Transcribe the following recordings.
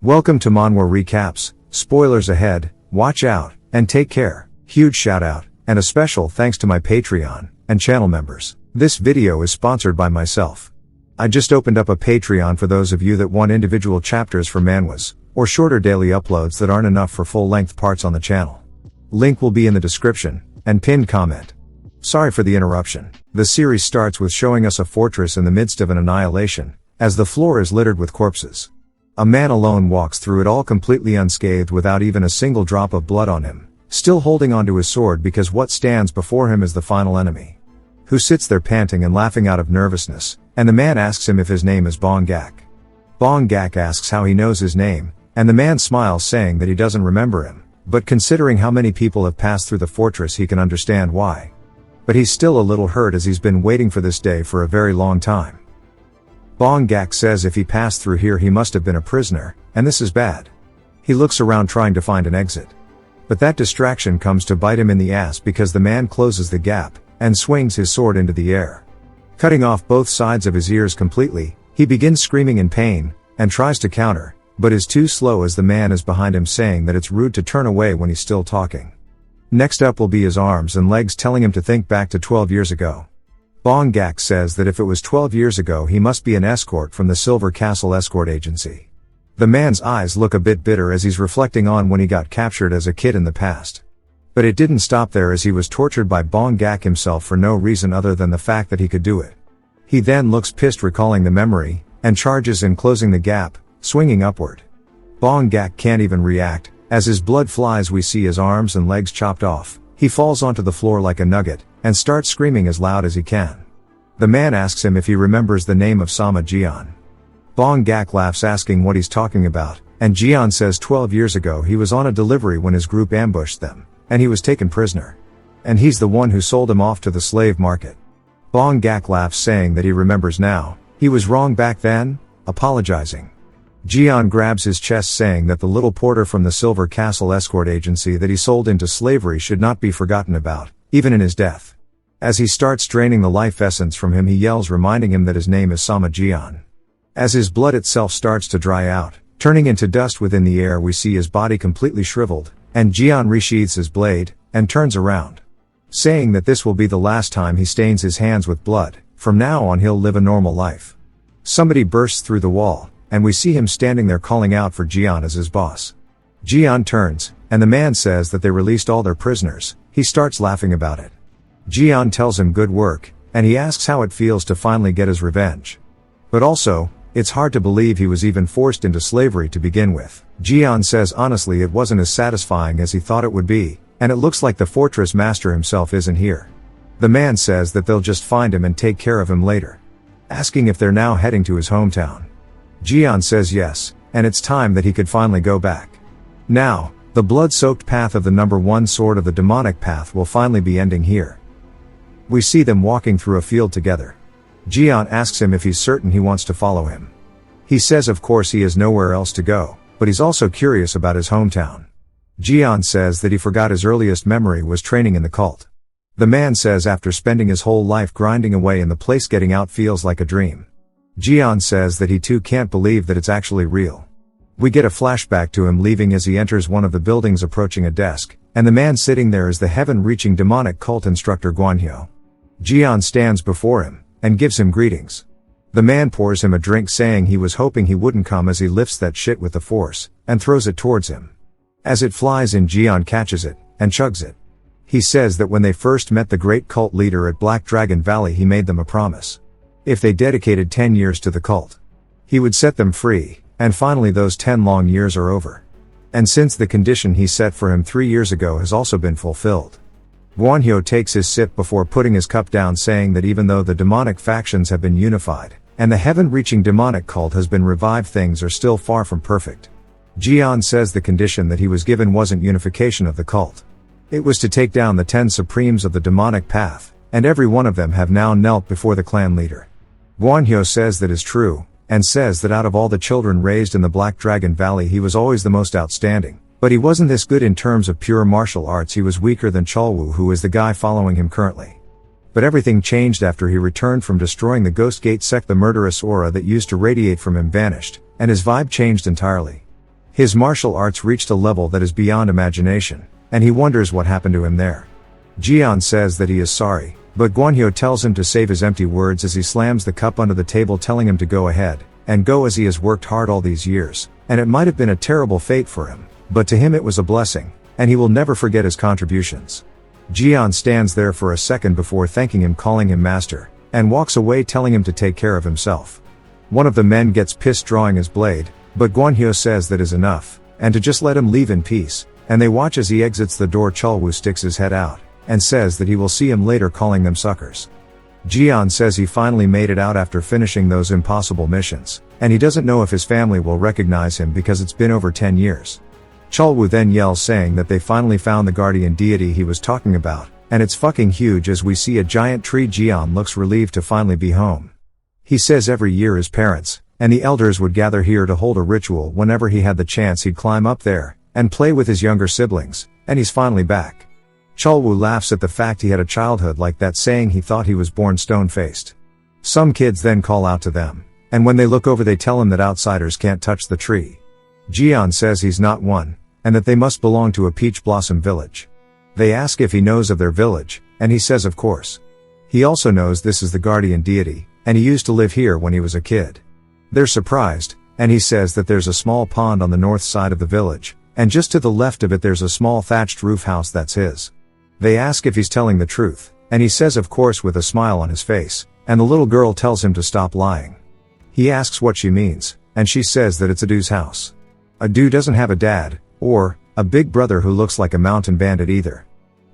Welcome to Manhwa Recaps, spoilers ahead, watch out, and take care. Huge shout out, and a special thanks to my Patreon and channel members. This video is sponsored by myself. I just opened up a Patreon for those of you that want individual chapters for manhwas, or shorter daily uploads that aren't enough for full-length parts on the channel. Link will be in the description, and pinned comment. Sorry for the interruption. The series starts with showing us a fortress in the midst of an annihilation, as the floor is littered with corpses. A man alone walks through it all completely unscathed without even a single drop of blood on him, still holding onto his sword because what stands before him is the final enemy, who sits there panting and laughing out of nervousness, and the man asks him if his name is Bongak. Bongak asks how he knows his name, and the man smiles saying that he doesn't remember him, but considering how many people have passed through the fortress he can understand why. But he's still a little hurt as he's been waiting for this day for a very long time. Bongak says if he passed through here he must have been a prisoner, and this is bad. He looks around trying to find an exit. But that distraction comes to bite him in the ass because the man closes the gap, and swings his sword into the air. Cutting off both sides of his ears completely, he begins screaming in pain, and tries to counter, but is too slow as the man is behind him saying that it's rude to turn away when he's still talking. Next up will be his arms and legs telling him to think back to 12 years ago. Bongak says that if it was 12 years ago he must be an escort from the Silver Castle Escort Agency. The man's eyes look a bit bitter as he's reflecting on when he got captured as a kid in the past. But it didn't stop there as he was tortured by Bongak himself for no reason other than the fact that he could do it. He then looks pissed recalling the memory, and charges in closing the gap, swinging upward. Bongak can't even react, as his blood flies we see his arms and legs chopped off. He falls onto the floor like a nugget, and starts screaming as loud as he can. The man asks him if he remembers the name of Sama Jian. Bongak laughs asking what he's talking about, and Jian says 12 years ago he was on a delivery when his group ambushed them, and he was taken prisoner. And he's the one who sold him off to the slave market. Bongak laughs saying that he remembers now, he was wrong back then, apologizing. Jian grabs his chest saying that the little porter from the Silver Castle Escort Agency that he sold into slavery should not be forgotten about, even in his death. As he starts draining the life essence from him he yells reminding him that his name is Sama Jian. As his blood itself starts to dry out, turning into dust within the air we see his body completely shriveled, and Jian resheathes his blade, and turns around, saying that this will be the last time he stains his hands with blood, from now on he'll live a normal life. Somebody bursts through the wall, and we see him standing there calling out for Jian as his boss. Jian turns, and the man says that they released all their prisoners. He starts laughing about it. Jian tells him good work, and he asks how it feels to finally get his revenge. But also, it's hard to believe he was even forced into slavery to begin with. Jian says honestly it wasn't as satisfying as he thought it would be, and it looks like the fortress master himself isn't here. The man says that they'll just find him and take care of him later, asking if they're now heading to his hometown. Jian says yes, and it's time that he could finally go back. Now, the blood-soaked path of the number 1 sword of the demonic path will finally be ending here. We see them walking through a field together. Jian asks him if he's certain he wants to follow him. He says of course he has nowhere else to go, but he's also curious about his hometown. Jian says that he forgot his earliest memory was training in the cult. The man says after spending his whole life grinding away in the place getting out feels like a dream. Jian says that he too can't believe that it's actually real. We get a flashback to him leaving as he enters one of the buildings approaching a desk, and the man sitting there is the heaven-reaching demonic cult instructor Guanhyo. Jian stands before him, and gives him greetings. The man pours him a drink saying he was hoping he wouldn't come as he lifts that shit with the force, and throws it towards him. As it flies in Jian catches it, and chugs it. He says that when they first met the great cult leader at Black Dragon Valley he made them a promise. If they dedicated 10 years to the cult, he would set them free, and finally those 10 long years are over. And since the condition he set for him 3 years ago has also been fulfilled. Guanhyo takes his sip before putting his cup down saying that even though the demonic factions have been unified, and the heaven-reaching demonic cult has been revived things are still far from perfect. Jian says the condition that he was given wasn't unification of the cult. It was to take down the 10 supremes of the demonic path, and every one of them have now knelt before the clan leader. Guanhyo says that is true, and says that out of all the children raised in the Black Dragon Valley he was always the most outstanding, but he wasn't this good in terms of pure martial arts. He was weaker than Cholwu, who is the guy following him currently. But everything changed after he returned from destroying the Ghost Gate sect. The murderous aura that used to radiate from him vanished, and his vibe changed entirely. His martial arts reached a level that is beyond imagination, and he wonders what happened to him there. Jian says that he is sorry, but Guanhyo tells him to save his empty words as he slams the cup under the table, telling him to go ahead, and go, as he has worked hard all these years, and it might have been a terrible fate for him, but to him it was a blessing, and he will never forget his contributions. Jian stands there for a second before thanking him, calling him master, and walks away, telling him to take care of himself. One of the men gets pissed, drawing his blade, but Guanhyo says that is enough, and to just let him leave in peace, and they watch as he exits the door. Cholwoo sticks his head out, and says that he will see him later, calling them suckers. Jian says he finally made it out after finishing those impossible missions, and he doesn't know if his family will recognize him because it's been over 10 years. Cholwoo then yells, saying that they finally found the guardian deity he was talking about, and it's fucking huge. As we see a giant tree, Jian looks relieved to finally be home. He says every year his parents and the elders would gather here to hold a ritual. Whenever he had the chance, he'd climb up there and play with his younger siblings, and he's finally back. Cholwoo laughs at the fact he had a childhood like that, saying he thought he was born stone-faced. Some kids then call out to them, and when they look over they tell him that outsiders can't touch the tree. Jian says he's not one, and that they must belong to a peach blossom village. They ask if he knows of their village, and he says of course. He also knows this is the guardian deity, and he used to live here when he was a kid. They're surprised, and he says that there's a small pond on the north side of the village, and just to the left of it there's a small thatched roof house that's his. They ask if he's telling the truth, and he says of course with a smile on his face, and the little girl tells him to stop lying. He asks what she means, and she says that it's Adu's house. Adu doesn't have a dad, or a big brother who looks like a mountain bandit either.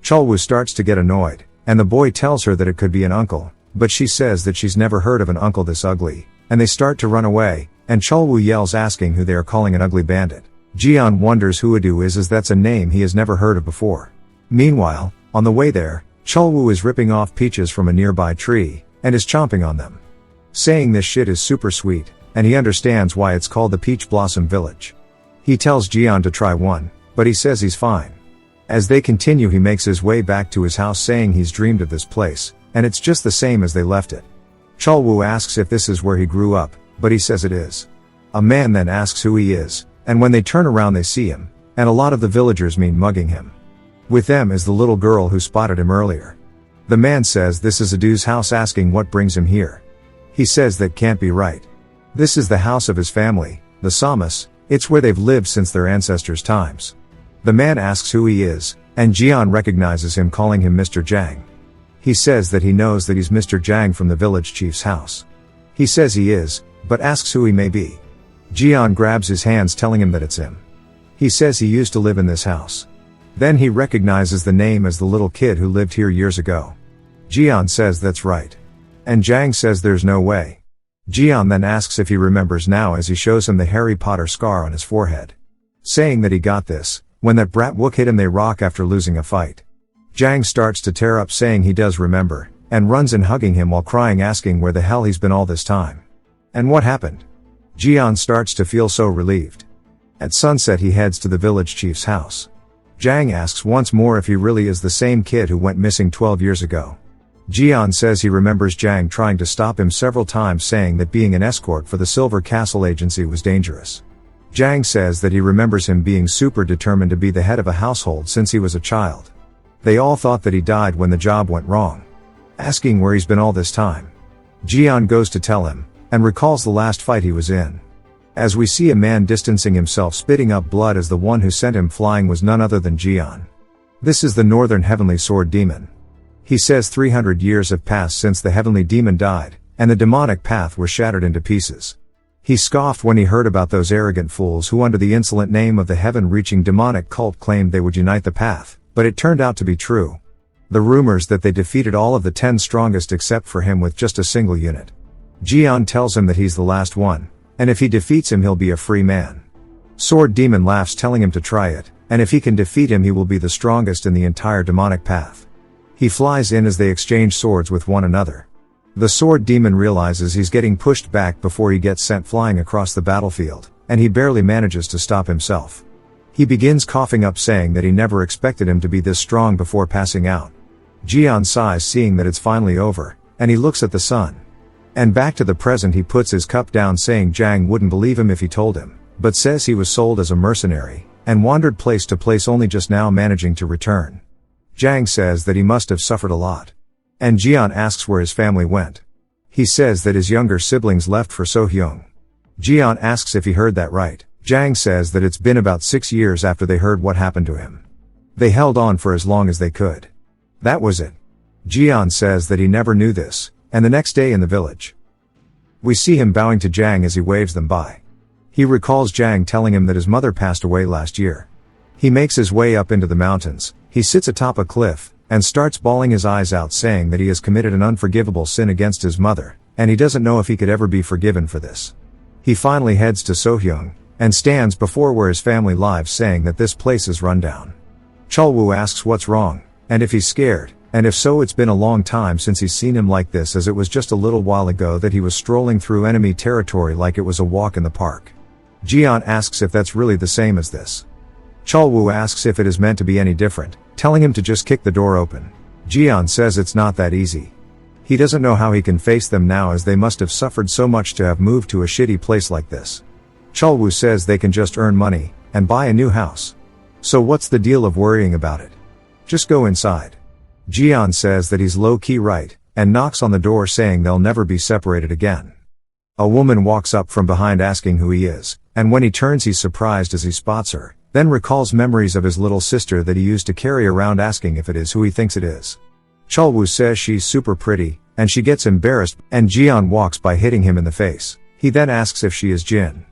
Cholwoo starts to get annoyed, and the boy tells her that it could be an uncle, but she says that she's never heard of an uncle this ugly, and they start to run away, and Cholwoo yells, asking who they are calling an ugly bandit. Jian wonders who Adu is, as that's a name he has never heard of before. Meanwhile, on the way there, Cholwoo is ripping off peaches from a nearby tree, and is chomping on them. Saying this shit is super sweet, and he understands why it's called the Peach Blossom Village. He tells Jian to try one, but he says he's fine. As they continue, he makes his way back to his house, saying he's dreamed of this place, and it's just the same as they left it. Cholwoo asks if this is where he grew up, but he says it is. A man then asks who he is, and when they turn around they see him, and a lot of the villagers mean mugging him. With them is the little girl who spotted him earlier. The man says this is Adu's house, asking what brings him here. He says that can't be right. This is the house of his family, the Samas, it's where they've lived since their ancestors' times. The man asks who he is, and Jian recognizes him, calling him Mr. Zhang. He says that he knows that he's Mr. Zhang from the village chief's house. He says he is, but asks who he may be. Jian grabs his hands, telling him that it's him. He says he used to live in this house. Then he recognizes the name as the little kid who lived here years ago. Jian says that's right. And Zhang says there's no way. Jian then asks if he remembers now, as he shows him the Harry Potter scar on his forehead. Saying that he got this when that brat Wook hit him they rock after losing a fight. Zhang starts to tear up, saying he does remember, and runs in hugging him while crying, asking where the hell he's been all this time. And what happened? Jian starts to feel so relieved. At sunset he heads to the village chief's house. Zhang asks once more if he really is the same kid who went missing 12 years ago. Jian says he remembers Zhang trying to stop him several times, saying that being an escort for the Silver Castle Agency was dangerous. Zhang says that he remembers him being super determined to be the head of a household since he was a child. They all thought that he died when the job went wrong. Asking where he's been all this time. Jian goes to tell him, and recalls the last fight he was in. As we see a man distancing himself, spitting up blood, as the one who sent him flying was none other than Jian. This is the Northern Heavenly Sword Demon. He says 300 years have passed since the Heavenly Demon died, and the demonic path was shattered into pieces. He scoffed when he heard about those arrogant fools who, under the insolent name of the heaven-reaching demonic cult, claimed they would unite the path, but it turned out to be true. The rumors that they defeated all of the 10 strongest except for him with just a single unit. Jian tells him that he's the last one, and if he defeats him he'll be a free man. Sword Demon laughs, telling him to try it, and if he can defeat him he will be the strongest in the entire demonic path. He flies in as they exchange swords with one another. The Sword Demon realizes he's getting pushed back before he gets sent flying across the battlefield, and he barely manages to stop himself. He begins coughing up, saying that he never expected him to be this strong before passing out. Jian sighs, seeing that it's finally over, and he looks at the sun. And back to the present, he puts his cup down, saying Zhang wouldn't believe him if he told him, but says he was sold as a mercenary, and wandered place to place only just now managing to return. Jang says that he must have suffered a lot. And Jian asks where his family went. He says that his younger siblings left for Sohyung. Jian asks if he heard that right. Jang says that it's been about 6 years after they heard what happened to him. They held on for as long as they could. That was it. Jian says that he never knew this, and the next day in the village, we see him bowing to Jang as he waves them by. He recalls Jang telling him that his mother passed away last year. He makes his way up into the mountains, he sits atop a cliff, and starts bawling his eyes out saying that he has committed an unforgivable sin against his mother, and he doesn't know if he could ever be forgiven for this. He finally heads to Sohyung, and stands before where his family lives saying that this place is run down. Cholwoo asks what's wrong, and if he's scared, and if so it's been a long time since he's seen him like this, as it was just a little while ago that he was strolling through enemy territory like it was a walk in the park. Jian asks if that's really the same as this. Cholwoo asks if it is meant to be any different, telling him to just kick the door open. Jian says it's not that easy. He doesn't know how he can face them now, as they must have suffered so much to have moved to a shitty place like this. Cholwoo says they can just earn money, and buy a new house. So what's the deal of worrying about it? Just go inside. Jian says that he's low-key right, and knocks on the door saying they'll never be separated again. A woman walks up from behind asking who he is, and when he turns he's surprised as he spots her, then recalls memories of his little sister that he used to carry around, asking if it is who he thinks it is. Cholwoo says she's super pretty, and she gets embarrassed, and Jian walks by hitting him in the face. He then asks if she is Jin.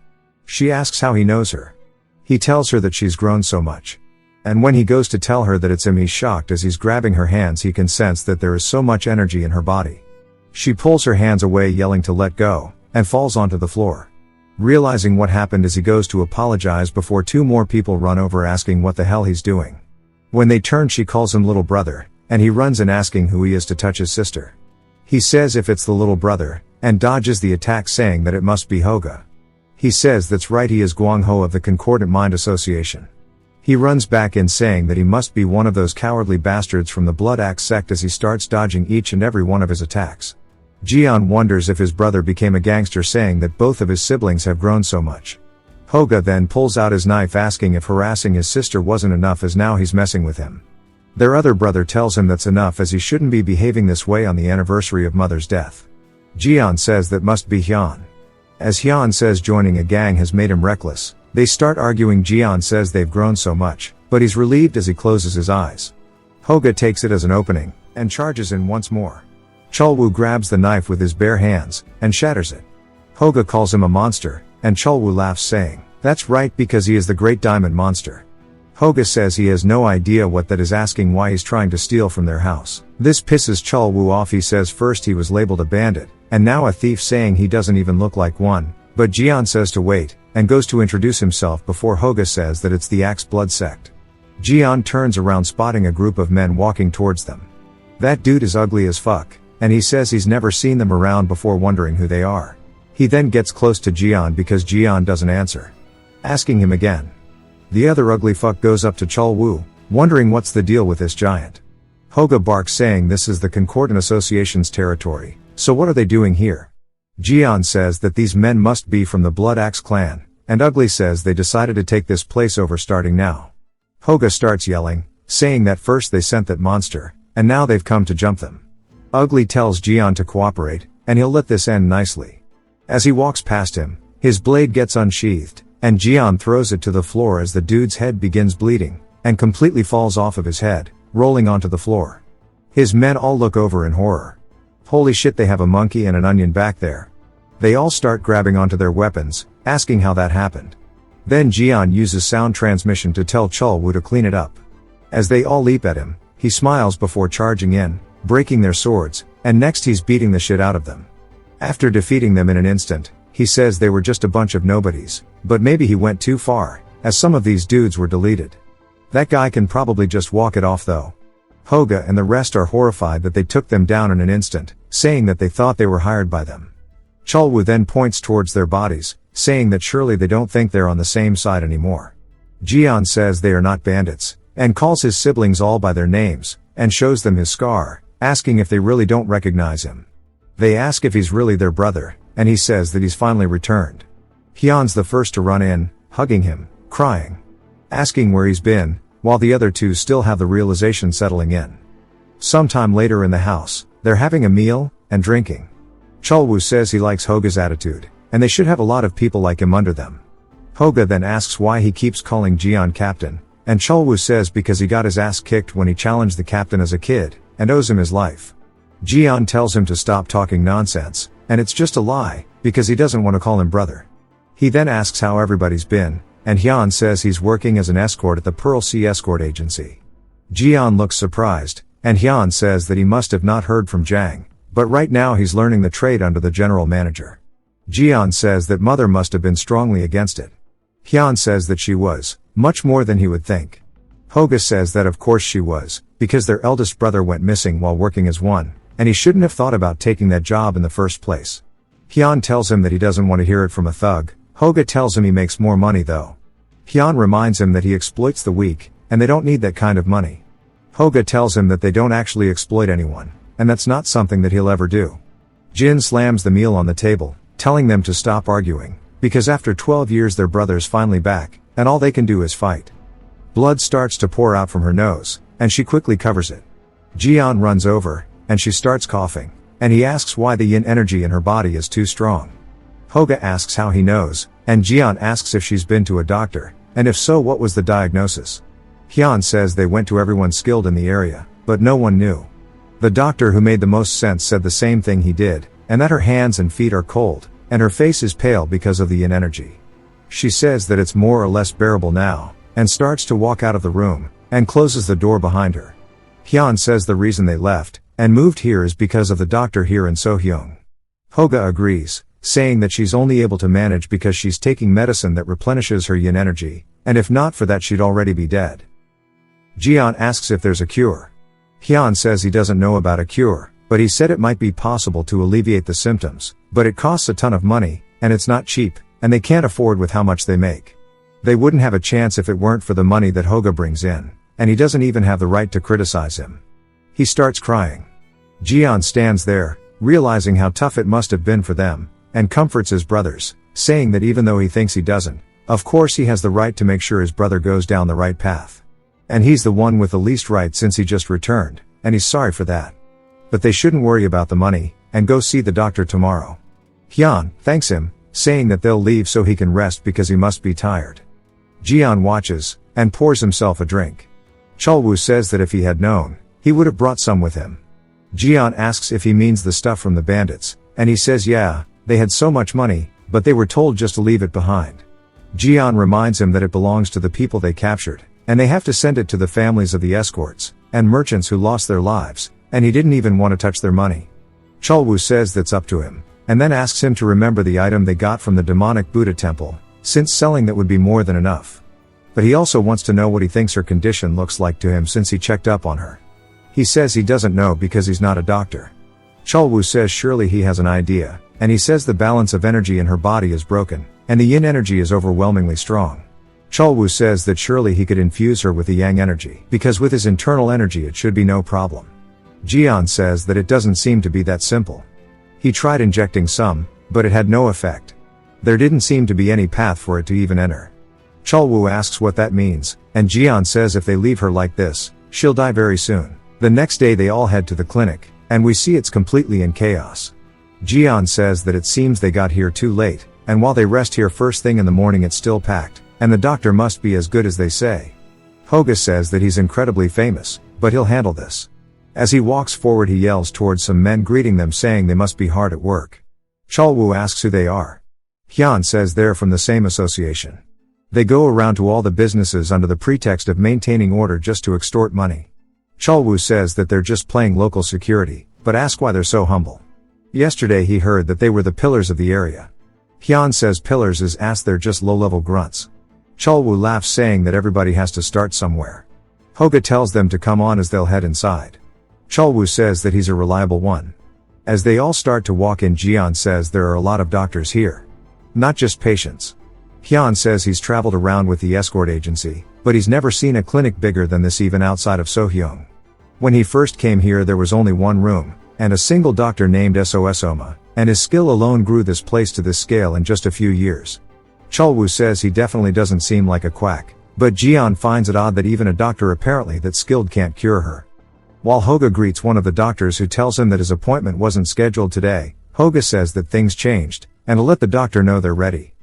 She asks how he knows her. He tells her that she's grown so much. And when he goes to tell her that it's him, he's shocked as he's grabbing her hands. He can sense that there is so much energy in her body. She pulls her hands away, yelling to let go, and falls onto the floor. Realizing what happened as he goes to apologize before 2 more people run over asking what the hell he's doing. When they turn she calls him little brother, and he runs in asking who he is to touch his sister. He says if it's the little brother, and dodges the attack saying that it must be Hoga. He says that's right, he is Guang Ho of the Concordant Mind Association. He runs back in saying that he must be one of those cowardly bastards from the Blood Axe sect as he starts dodging each and every one of his attacks. Jian wonders if his brother became a gangster, saying that both of his siblings have grown so much. Hoga then pulls out his knife asking if harassing his sister wasn't enough, as now he's messing with him. Their other brother tells him that's enough, as he shouldn't be behaving this way on the anniversary of mother's death. Jian says that must be Hyun. As Hyun says joining a gang has made him reckless, they start arguing. Jian says they've grown so much, but he's relieved as he closes his eyes. Hoga takes it as an opening, and charges in once more. Cholwoo grabs the knife with his bare hands, and shatters it. Hoga calls him a monster, and Cholwoo laughs saying, that's right, because he is the great diamond monster. Hoga says he has no idea what that is, asking why he's trying to steal from their house. This pisses Cholwoo off. He says first he was labeled a bandit, and now a thief, saying he doesn't even look like one, but Jian says to wait, and goes to introduce himself before Hoga says that it's the Axe Blood sect. Jian turns around spotting a group of men walking towards them. That dude is ugly as fuck, and he says he's never seen them around before, wondering who they are. He then gets close to Jian because Jian doesn't answer, asking him again. The other ugly fuck goes up to Cholwoo, wondering what's the deal with this giant. Hoga barks saying this is the Concordant Association's territory, so what are they doing here? Jian says that these men must be from the Blood Axe clan, and Ugly says they decided to take this place over starting now. Hoga starts yelling, saying that first they sent that monster, and now they've come to jump them. Ugly tells Jian to cooperate, and he'll let this end nicely. As he walks past him, his blade gets unsheathed, and Jian throws it to the floor as the dude's head begins bleeding, and completely falls off of his head, rolling onto the floor. His men all look over in horror. Holy shit, they have a monkey and an onion back there. They all start grabbing onto their weapons, asking how that happened. Then Jian uses sound transmission to tell Cholwoo to clean it up. As they all leap at him, he smiles before charging in, breaking their swords, and next he's beating the shit out of them. After defeating them in an instant, he says they were just a bunch of nobodies, but maybe he went too far, as some of these dudes were deleted. That guy can probably just walk it off though. Hoga and the rest are horrified that they took them down in an instant, saying that they thought they were hired by them. Cholwoo then points towards their bodies, saying that surely they don't think they're on the same side anymore. Jian says they are not bandits, and calls his siblings all by their names, and shows them his scar, asking if they really don't recognize him. They ask if he's really their brother, and he says that he's finally returned. Hyun's the first to run in, hugging him, crying, asking where he's been, while the other two still have the realization settling in. Sometime later in the house, they're having a meal, and drinking. Chulwoo says he likes Hoga's attitude, and they should have a lot of people like him under them. Hoga then asks why he keeps calling Jian captain, and Chulwoo says because he got his ass kicked when he challenged the captain as a kid, and owes him his life. Jian tells him to stop talking nonsense, and it's just a lie, because he doesn't want to call him brother. He then asks how everybody's been, and Hyun says he's working as an escort at the Pearl Sea Escort Agency. Jian looks surprised, and Hyun says that he must have not heard from Jang, but right now he's learning the trade under the general manager. Jian says that mother must have been strongly against it. Hyun says that she was, much more than he would think. Hoga says that of course she was, because their eldest brother went missing while working as one, and he shouldn't have thought about taking that job in the first place. Hyun tells him that he doesn't want to hear it from a thug. Hoga tells him he makes more money though. Hyun reminds him that he exploits the weak, and they don't need that kind of money. Hoga tells him that they don't actually exploit anyone, and that's not something that he'll ever do. Jin slams the meal on the table, telling them to stop arguing, because after 12 years their brother's finally back, and all they can do is fight. Blood starts to pour out from her nose, and she quickly covers it. Jian runs over, and she starts coughing, and he asks why the yin energy in her body is too strong. Hoga asks how he knows, and Jian asks if she's been to a doctor, and if so what was the diagnosis. Hyun says they went to everyone skilled in the area, but no one knew. The doctor who made the most sense said the same thing he did, and that her hands and feet are cold, and her face is pale because of the yin energy. She says that it's more or less bearable now, and starts to walk out of the room, and closes the door behind her. Hyun says the reason they left, and moved here is because of the doctor here in Sohyung. Hoga agrees, saying that she's only able to manage because she's taking medicine that replenishes her yin energy, and if not for that she'd already be dead. Jian asks if there's a cure. Hyun says he doesn't know about a cure, but he said it might be possible to alleviate the symptoms, but it costs a ton of money, and it's not cheap, and they can't afford with how much they make. They wouldn't have a chance if it weren't for the money that Hoga brings in, and he doesn't even have the right to criticize him. He starts crying. Jian stands there, realizing how tough it must have been for them, and comforts his brothers, saying that even though he thinks he doesn't, of course he has the right to make sure his brother goes down the right path. And he's the one with the least right since he just returned, and he's sorry for that. But they shouldn't worry about the money, and go see the doctor tomorrow. Hyun thanks him, saying that they'll leave so he can rest because he must be tired. Jian watches, and pours himself a drink. Chulwoo says that if he had known, he would have brought some with him. Jian asks if he means the stuff from the bandits, and he says yeah, they had so much money, but they were told just to leave it behind. Jian reminds him that it belongs to the people they captured, and they have to send it to the families of the escorts, and merchants who lost their lives, and he didn't even want to touch their money. Chulwoo says that's up to him, and then asks him to remember the item they got from the demonic Buddha temple, since selling that would be more than enough. But he also wants to know what he thinks her condition looks like to him since he checked up on her. He says he doesn't know because he's not a doctor. Chulwoo says surely he has an idea, and he says the balance of energy in her body is broken, and the yin energy is overwhelmingly strong. Chulwoo says that surely he could infuse her with the yang energy, because with his internal energy it should be no problem. Jian says that it doesn't seem to be that simple. He tried injecting some, but it had no effect. There didn't seem to be any path for it to even enter. Chulwoo asks what that means, and Jian says if they leave her like this, she'll die very soon. The next day they all head to the clinic, and we see it's completely in chaos. Jian says that it seems they got here too late, and while they rest here first thing in the morning it's still packed, and the doctor must be as good as they say. Hoga says that he's incredibly famous, but he'll handle this. As he walks forward he yells towards some men greeting them saying they must be hard at work. Chulwoo asks who they are. Hyun says they're from the same association. They go around to all the businesses under the pretext of maintaining order just to extort money. Chulwoo says that they're just playing local security, but asks why they're so humble. Yesterday he heard that they were the pillars of the area. Hyun says pillars is ass they're just low-level grunts. Chulwoo laughs saying that everybody has to start somewhere. Hoga tells them to come on as they'll head inside. Chulwoo says that he's a reliable one. As they all start to walk in Jian says there are a lot of doctors here. Not just patients. Hyun says he's traveled around with the escort agency, but he's never seen a clinic bigger than this even outside of Sohyung. When he first came here there was only one room, and a single doctor named SOS Oma, and his skill alone grew this place to this scale in just a few years. Cholwoo says he definitely doesn't seem like a quack, but Jian finds it odd that even a doctor apparently that skilled can't cure her. While Hoga greets one of the doctors who tells him that his appointment wasn't scheduled today, Hoga says that things changed, and to let the doctor know they're ready.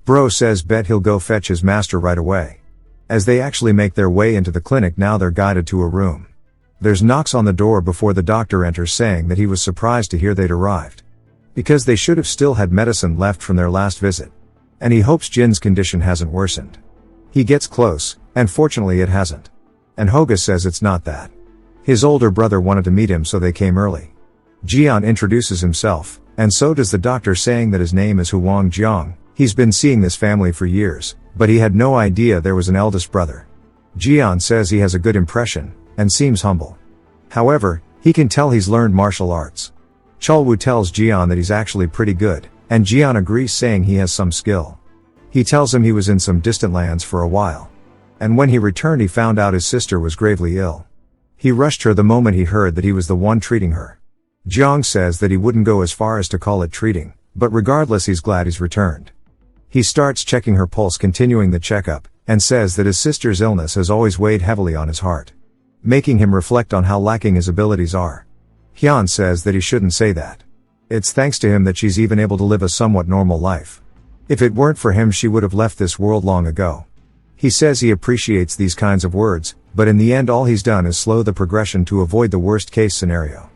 Bro says bet he'll go fetch his master right away. As they actually make their way into the clinic now they're guided to a room. There's knocks on the door before the doctor enters saying that he was surprised to hear they'd arrived. Because they should have still had medicine left from their last visit. And he hopes Jin's condition hasn't worsened. He gets close, and fortunately it hasn't. And Hoga says it's not that. His older brother wanted to meet him so they came early. Jian introduces himself, and so does the doctor saying that his name is Huang Jiang. He's been seeing this family for years, but he had no idea there was an eldest brother. Jian says he has a good impression, and seems humble. However, he can tell he's learned martial arts. Cholwoo tells Jian that he's actually pretty good, and Jian agrees saying he has some skill. He tells him he was in some distant lands for a while. And when he returned he found out his sister was gravely ill. He rushed her the moment he heard that he was the one treating her. Jiang says that he wouldn't go as far as to call it treating, but regardless he's glad he's returned. He starts checking her pulse continuing the checkup, and says that his sister's illness has always weighed heavily on his heart. Making him reflect on how lacking his abilities are. Hyun says that he shouldn't say that. It's thanks to him that she's even able to live a somewhat normal life. If it weren't for him she would have left this world long ago. He says he appreciates these kinds of words, but in the end all he's done is slow the progression to avoid the worst case scenario.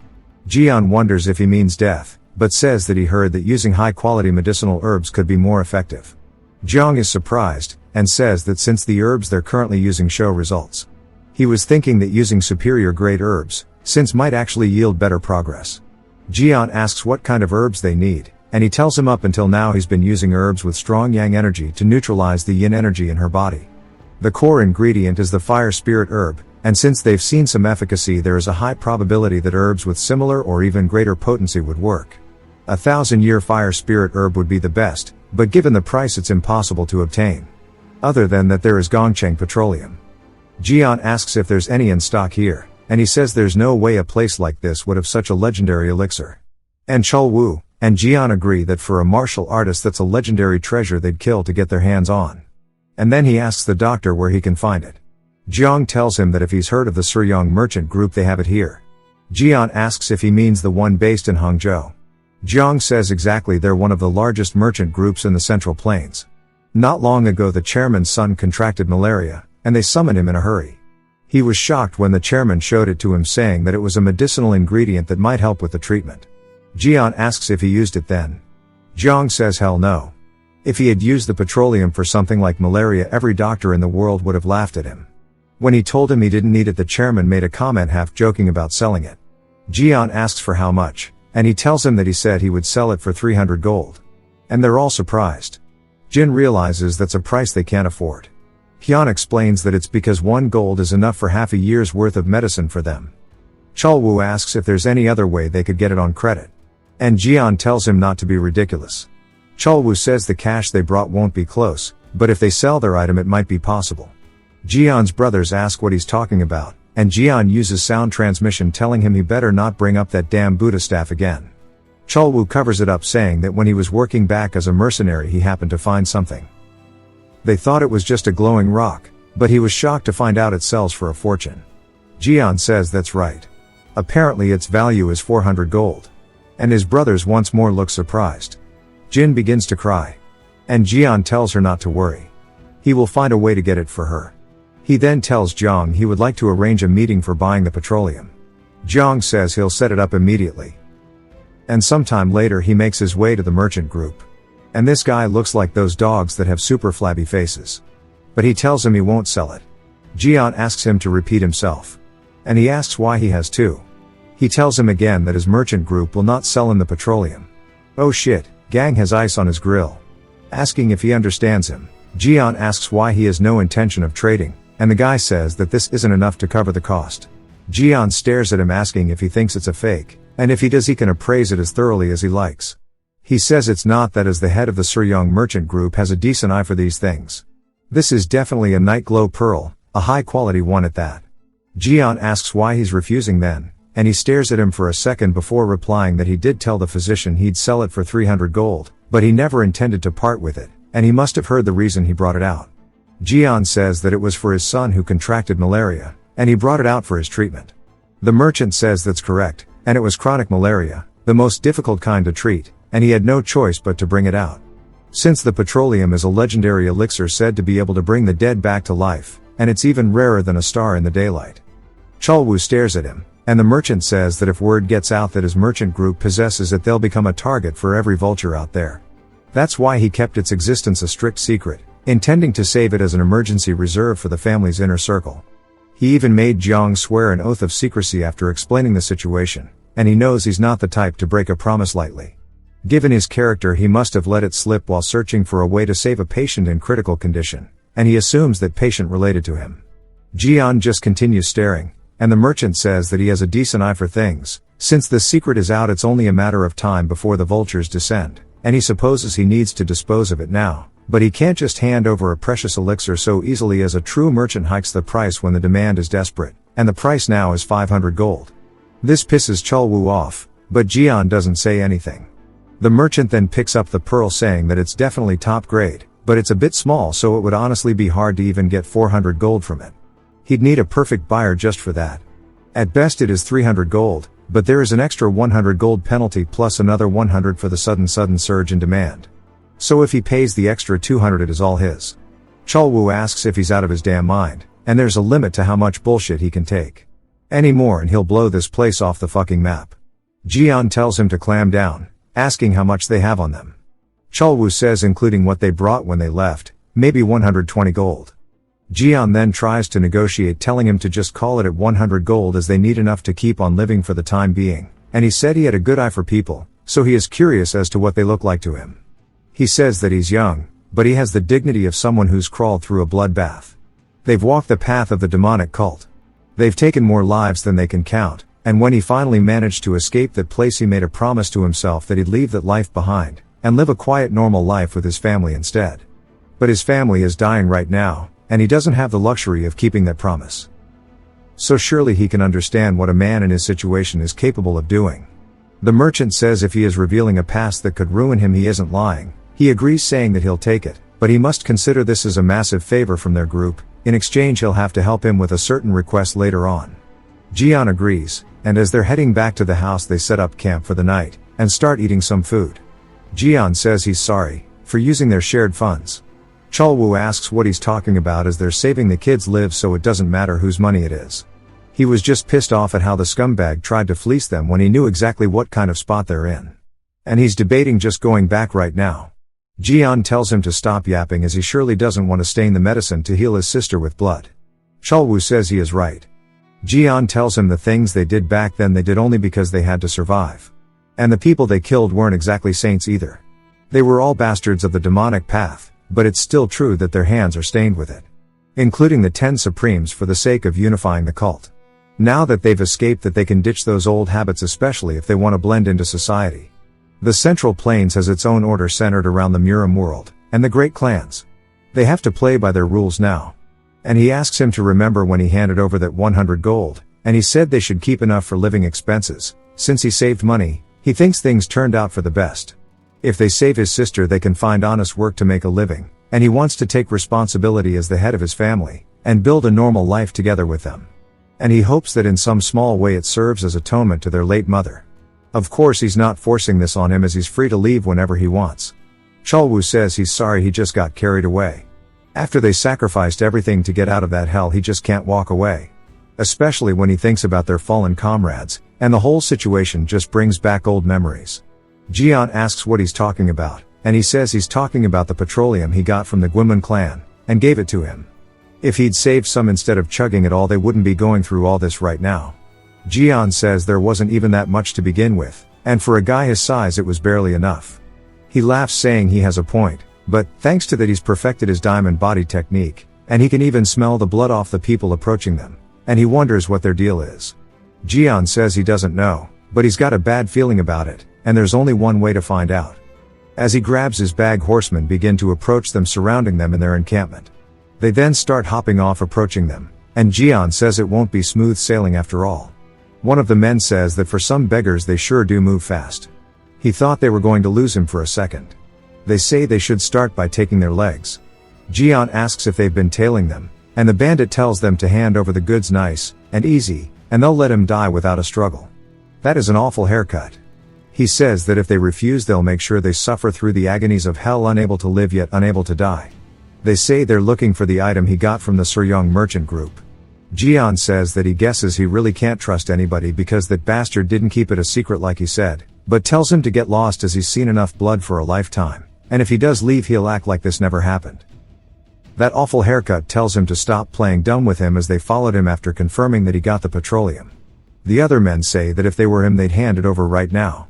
Jian wonders if he means death, but says that he heard that using high quality medicinal herbs could be more effective. Jiang is surprised, and says that since the herbs they're currently using show results. He was thinking that using superior grade herbs, since might actually yield better progress. Jian asks what kind of herbs they need, and he tells him up until now he's been using herbs with strong yang energy to neutralize the yin energy in her body. The core ingredient is the fire spirit herb, and since they've seen some efficacy there is a high probability that herbs with similar or even greater potency would work. 1,000-year fire spirit herb would be the best, but given the price it's impossible to obtain. Other than that there is Gongcheng petroleum. Jian asks if there's any in stock here, and he says there's no way a place like this would have such a legendary elixir. And Cholwoo and Jian agree that for a martial artist that's a legendary treasure they'd kill to get their hands on. And then he asks the doctor where he can find it. Jiang tells him that if he's heard of the Suryong merchant group they have it here. Jian asks if he means the one based in Hangzhou. Jiang says exactly they're one of the largest merchant groups in the Central Plains. Not long ago the chairman's son contracted malaria, and they summoned him in a hurry. He was shocked when the chairman showed it to him saying that it was a medicinal ingredient that might help with the treatment. Jian asks if he used it then. Jiang says hell no. If he had used the petroleum for something like malaria every doctor in the world would have laughed at him. When he told him he didn't need it the chairman made a comment half joking about selling it. Jian asks for how much, and he tells him that he said he would sell it for 300 gold. And they're all surprised. Jin realizes that's a price they can't afford. Hyun explains that it's because 1 gold is enough for half a year's worth of medicine for them. Cholwoo asks if there's any other way they could get it on credit. And Jian tells him not to be ridiculous. Cholwoo says the cash they brought won't be close, but if they sell their item it might be possible. Jian's brothers ask what he's talking about, and Jian uses sound transmission telling him he better not bring up that damn Buddha staff again. Cholwoo covers it up saying that when he was working back as a mercenary he happened to find something. They thought it was just a glowing rock, but he was shocked to find out it sells for a fortune. Jian says that's right. Apparently its value is 400 gold. And his brothers once more look surprised. Jin begins to cry. And Jian tells her not to worry. He will find a way to get it for her. He then tells Jiang he would like to arrange a meeting for buying the petroleum. Jiang says he'll set it up immediately. And sometime later he makes his way to the merchant group. And this guy looks like those dogs that have super flabby faces. But he tells him he won't sell it. Jian asks him to repeat himself. And he asks why he has to. He tells him again that his merchant group will not sell him the petroleum. Oh shit, Gang has ice on his grill. Asking if he understands him, Jian asks why he has no intention of trading, and the guy says that this isn't enough to cover the cost. Jian stares at him asking if he thinks it's a fake, and if he does he can appraise it as thoroughly as he likes. He says it's not that as the head of the Suryong merchant group has a decent eye for these things. This is definitely a night glow pearl, a high quality one at that. Jian asks why he's refusing then, and he stares at him for a second before replying that he did tell the physician he'd sell it for 300 gold, but he never intended to part with it, and he must have heard the reason he brought it out. Jian says that it was for his son who contracted malaria, and he brought it out for his treatment. The merchant says that's correct, and it was chronic malaria, the most difficult kind to treat, and he had no choice but to bring it out. Since the petroleum is a legendary elixir said to be able to bring the dead back to life, and it's even rarer than a star in the daylight. Chalwu stares at him, and the merchant says that if word gets out that his merchant group possesses it, they'll become a target for every vulture out there. That's why he kept its existence a strict secret, intending to save it as an emergency reserve for the family's inner circle. He even made Jiang swear an oath of secrecy after explaining the situation, and he knows he's not the type to break a promise lightly. Given his character, he must have let it slip while searching for a way to save a patient in critical condition, and he assumes that patient related to him. Jian just continues staring, and the merchant says that he has a decent eye for things. Since the secret is out, it's only a matter of time before the vultures descend, and he supposes he needs to dispose of it now, but he can't just hand over a precious elixir so easily, as a true merchant hikes the price when the demand is desperate, and the price now is 500 gold. This pisses Chalwu off, but Jian doesn't say anything. The merchant then picks up the pearl, saying that it's definitely top grade, but it's a bit small, so it would honestly be hard to even get 400 gold from it. He'd need a perfect buyer just for that. At best it is 300 gold, but there is an extra 100 gold penalty plus another 100 for the sudden surge in demand. So if he pays the extra 200, it is all his. Chalwu asks if he's out of his damn mind, and there's a limit to how much bullshit he can take. Any more and he'll blow this place off the fucking map. Jian tells him to clam down, asking how much they have on them. Chalwu says including what they brought when they left, maybe 120 gold. Jian then tries to negotiate, telling him to just call it at 100 gold as they need enough to keep on living for the time being, and he said he had a good eye for people, so he is curious as to what they look like to him. He says that he's young, but he has the dignity of someone who's crawled through a bloodbath. They've walked the path of the demonic cult. They've taken more lives than they can count, and when he finally managed to escape that place, he made a promise to himself that he'd leave that life behind, and live a quiet normal life with his family instead. But his family is dying right now, and he doesn't have the luxury of keeping that promise. So surely he can understand what a man in his situation is capable of doing. The merchant says if he is revealing a past that could ruin him, he isn't lying. He agrees, saying that he'll take it, but he must consider this as a massive favor from their group. In exchange, he'll have to help him with a certain request later on. Jian agrees, and as they're heading back to the house, they set up camp for the night, and start eating some food. Jian says he's sorry for using their shared funds. Chalwu asks what he's talking about, as they're saving the kids' lives, so it doesn't matter whose money it is. He was just pissed off at how the scumbag tried to fleece them when he knew exactly what kind of spot they're in. And he's debating just going back right now. Jian tells him to stop yapping, as he surely doesn't want to stain the medicine to heal his sister with blood. Chalwu says he is right. Jian tells him the things they did back then they did only because they had to survive. And the people they killed weren't exactly saints either. They were all bastards of the demonic path, but it's still true that their hands are stained with it. Including the 10 Supremes, for the sake of unifying the cult. Now that they've escaped, that they can ditch those old habits, especially if they want to blend into society. The Central Plains has its own order centered around the Murim world, and the great clans. They have to play by their rules now. And he asks him to remember when he handed over that 100 gold, and he said they should keep enough for living expenses. Since he saved money, he thinks things turned out for the best. If they save his sister, they can find honest work to make a living, and he wants to take responsibility as the head of his family, and build a normal life together with them. And he hopes that in some small way it serves as atonement to their late mother. Of course he's not forcing this on him, as he's free to leave whenever he wants. Chalwu says he's sorry he just got carried away. After they sacrificed everything to get out of that hell, he just can't walk away. Especially when he thinks about their fallen comrades, and the whole situation just brings back old memories. Jian asks what he's talking about, and he says he's talking about the petroleum he got from the Guiman clan, and gave it to him. If he'd saved some instead of chugging it all, they wouldn't be going through all this right now. Jian says there wasn't even that much to begin with, and for a guy his size it was barely enough. He laughs, saying he has a point, but thanks to that he's perfected his diamond body technique, and he can even smell the blood off the people approaching them, and he wonders what their deal is. Jian says he doesn't know, but he's got a bad feeling about it, and there's only one way to find out. As he grabs his bag, horsemen begin to approach them, surrounding them in their encampment. They then start hopping off, approaching them, and Jian says it won't be smooth sailing after all. One of the men says that for some beggars they sure do move fast. He thought they were going to lose him for a second. They say they should start by taking their legs. Jian asks if they've been tailing them, and the bandit tells them to hand over the goods nice and easy, and they'll let him die without a struggle. That is an awful haircut. He says that if they refuse they'll make sure they suffer through the agonies of hell, unable to live yet unable to die. They say they're looking for the item he got from the Suryong merchant group. Jian says that he guesses he really can't trust anybody because that bastard didn't keep it a secret like he said, but tells him to get lost as he's seen enough blood for a lifetime, and if he does leave he'll act like this never happened. That awful haircut tells him to stop playing dumb with him as they followed him after confirming that he got the petroleum. The other men say that if they were him they'd hand it over right now.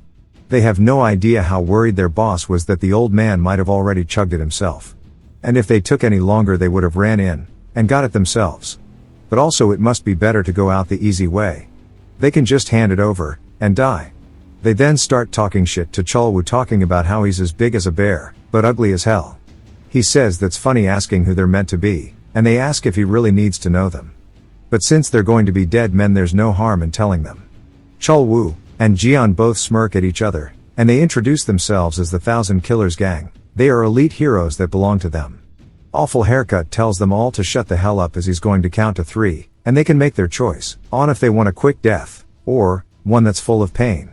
They have no idea how worried their boss was that the old man might have already chugged it himself. And if they took any longer they would have ran in and got it themselves. But also it must be better to go out the easy way. They can just hand it over and die. They then start talking shit to Cholwu, talking about how he's as big as a bear, but ugly as hell. He says that's funny, asking who they're meant to be, and they ask if he really needs to know them. But since they're going to be dead men there's no harm in telling them. Cholwu and Jian both smirk at each other, and they introduce themselves as the Thousand Killers Gang. They are elite heroes that belong to them. Awful haircut tells them all to shut the hell up as he's going to count to 3, and they can make their choice on if they want a quick death, or one that's full of pain.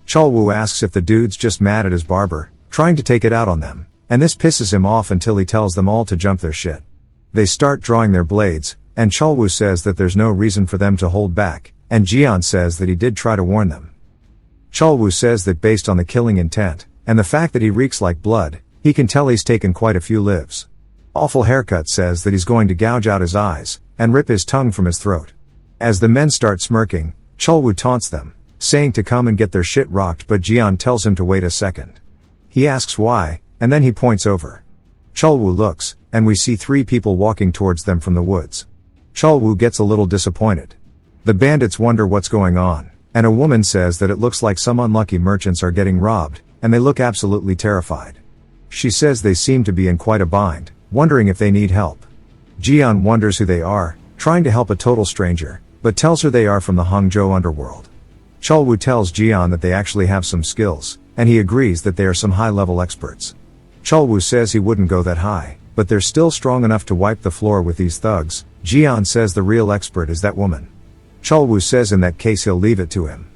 Cholwu asks if the dude's just mad at his barber, trying to take it out on them, and this pisses him off until he tells them all to jump their shit. They start drawing their blades, and Cholwu says that there's no reason for them to hold back, and Jian says that he did try to warn them. Cholwu says that based on the killing intent, and the fact that he reeks like blood, he can tell he's taken quite a few lives. Awful haircut says that he's going to gouge out his eyes, and rip his tongue from his throat. As the men start smirking, Cholwu taunts them, saying to come and get their shit rocked, but Jian tells him to wait a second. He asks why, and then he points over. Cholwu looks, and we see 3 people walking towards them from the woods. Cholwu gets a little disappointed. The bandits wonder what's going on, and a woman says that it looks like some unlucky merchants are getting robbed, and they look absolutely terrified. She says they seem to be in quite a bind, wondering if they need help. Jian wonders who they are, trying to help a total stranger, but tells her they are from the Hangzhou underworld. Cholwu tells Jian that they actually have some skills, and he agrees that they are some high-level experts. Cholwu says he wouldn't go that high, but they're still strong enough to wipe the floor with these thugs. Jian says the real expert is that woman. Cholwu says in that case he'll leave it to him.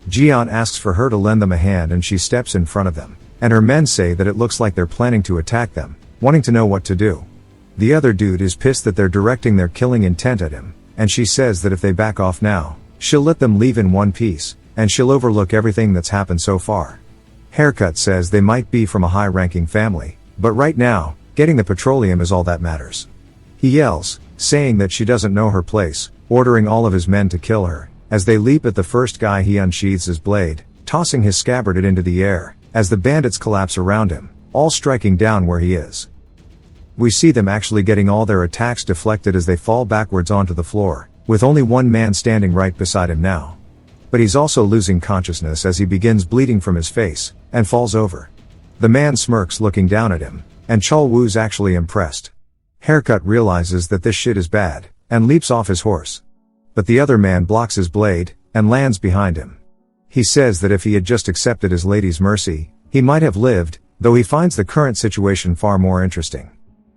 Jian asks for her to lend them a hand and she steps in front of them, and her men say that it looks like they're planning to attack them, wanting to know what to do. The other dude is pissed that they're directing their killing intent at him, and she says that if they back off now, she'll let them leave in one piece, and she'll overlook everything that's happened so far. Haircut says they might be from a high-ranking family, but right now, getting the petroleum is all that matters. He yells, saying that she doesn't know her place, ordering all of his men to kill her. As they leap at the first guy he unsheathes his blade, tossing his scabbard into the air, as the bandits collapse around him, all striking down where he is. We see them actually getting all their attacks deflected as they fall backwards onto the floor, with only one man standing right beside him now. But he's also losing consciousness as he begins bleeding from his face, and falls over. The man smirks looking down at him, and Cholwu's actually impressed. Haircut realizes that this shit is bad, and leaps off his horse. But the other man blocks his blade, and lands behind him. He says that if he had just accepted his lady's mercy, he might have lived, though he finds the current situation far more interesting.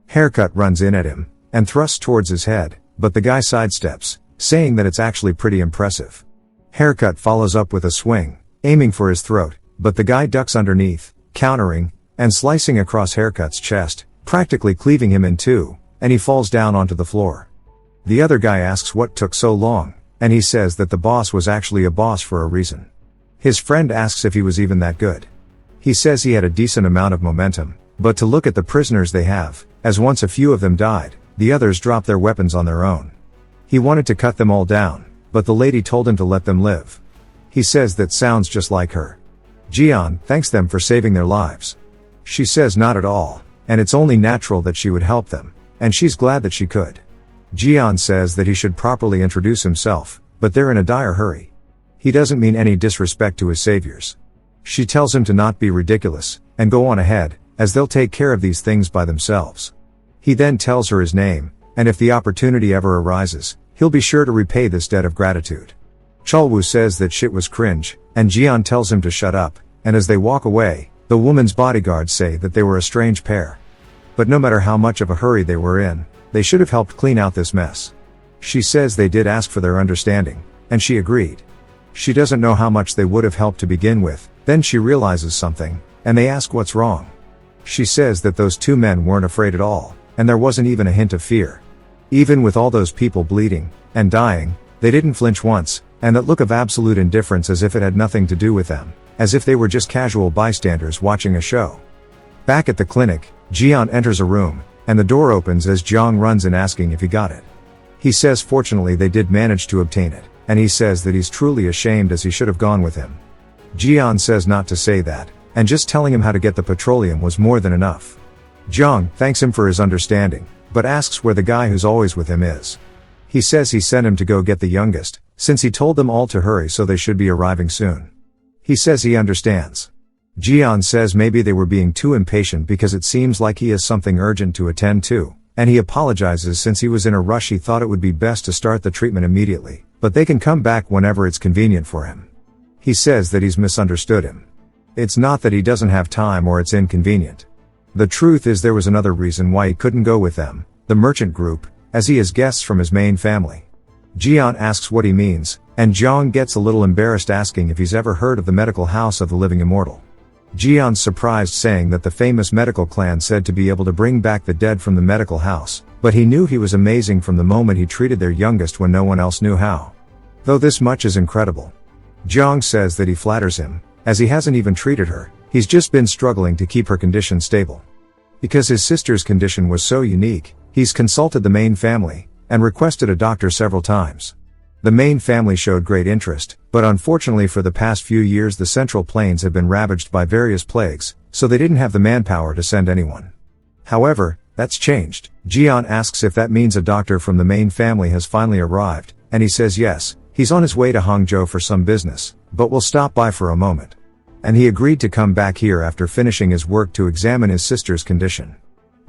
Haircut runs in at him, and thrusts towards his head, but the guy sidesteps, saying that it's actually pretty impressive. Haircut follows up with a swing, aiming for his throat, but the guy ducks underneath, countering, and slicing across Haircut's chest, practically cleaving him in two, and he falls down onto the floor. The other guy asks what took so long, and he says that the boss was actually a boss for a reason. His friend asks if he was even that good. He says he had a decent amount of momentum, but to look at the prisoners they have, as once a few of them died, the others dropped their weapons on their own. He wanted to cut them all down, but the lady told him to let them live. He says that sounds just like her. Jian thanks them for saving their lives. She says not at all, and it's only natural that she would help them, and she's glad that she could. Jian says that he should properly introduce himself, but they're in a dire hurry. He doesn't mean any disrespect to his saviors. She tells him to not be ridiculous, and go on ahead, as they'll take care of these things by themselves. He then tells her his name, and if the opportunity ever arises, he'll be sure to repay this debt of gratitude. Cholwu says that shit was cringe, and Jian tells him to shut up, and as they walk away, The woman's bodyguards say that they were a strange pair. But no matter how much of a hurry they were in, they should have helped clean out this mess. She says they did ask for their understanding, and she agreed. She doesn't know how much they would have helped to begin with, then she realizes something, and they ask what's wrong. She says that those two men weren't afraid at all, and there wasn't even a hint of fear. Even with all those people bleeding and dying, they didn't flinch once, and that look of absolute indifference as if it had nothing to do with them, as if they were just casual bystanders watching a show. Back at the clinic, Jian enters a room, and the door opens as Jiang runs in asking if he got it. He says fortunately they did manage to obtain it, and he says that he's truly ashamed as he should have gone with him. Jian says not to say that, and just telling him how to get the petroleum was more than enough. Jiang thanks him for his understanding, but asks where the guy who's always with him is. He says he sent him to go get the youngest, since he told them all to hurry so they should be arriving soon. He says he understands. Jian says maybe they were being too impatient because it seems like he has something urgent to attend to, and he apologizes since he was in a rush. He thought it would be best to start the treatment immediately, but they can come back whenever it's convenient for him. He says that he's misunderstood him. It's not that he doesn't have time or it's inconvenient. The truth is there was another reason why he couldn't go with them, the merchant group, as he has guests from his main family. Jian asks what he means, and Jiang gets a little embarrassed asking if he's ever heard of the medical house of the living immortal. Jian's surprised saying that the famous medical clan said to be able to bring back the dead from the medical house, but he knew he was amazing from the moment he treated their youngest when no one else knew how. Though this much is incredible. Jiang says that he flatters him, as he hasn't even treated her, he's just been struggling to keep her condition stable. Because his sister's condition was so unique, he's consulted the main family, and requested a doctor several times. The main family showed great interest, but unfortunately for the past few years the Central Plains have been ravaged by various plagues, so they didn't have the manpower to send anyone. However, that's changed. Jian asks if that means a doctor from the main family has finally arrived, and he says yes, he's on his way to Hangzhou for some business, but will stop by for a moment. And he agreed to come back here after finishing his work to examine his sister's condition.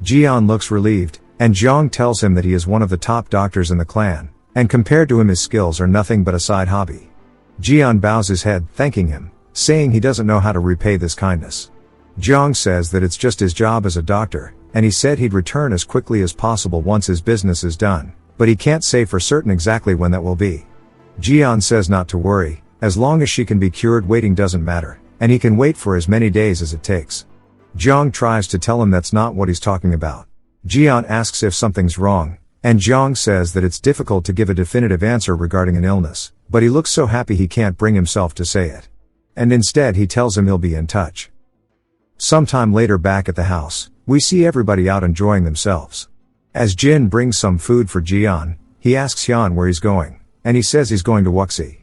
Jian looks relieved, and Jiang tells him that he is one of the top doctors in the clan, and compared to him his skills are nothing but a side hobby. Jian bows his head, thanking him, saying he doesn't know how to repay this kindness. Jiang says that it's just his job as a doctor, and he said he'd return as quickly as possible once his business is done, but he can't say for certain exactly when that will be. Jian says not to worry, as long as she can be cured waiting doesn't matter, and he can wait for as many days as it takes. Jiang tries to tell him that's not what he's talking about. Jian asks if something's wrong, and Jiang says that it's difficult to give a definitive answer regarding an illness, but he looks so happy he can't bring himself to say it. And instead he tells him he'll be in touch. Sometime later back at the house, we see everybody out enjoying themselves. As Jin brings some food for Jian, he asks Hyun where he's going, and he says he's going to Wuxi.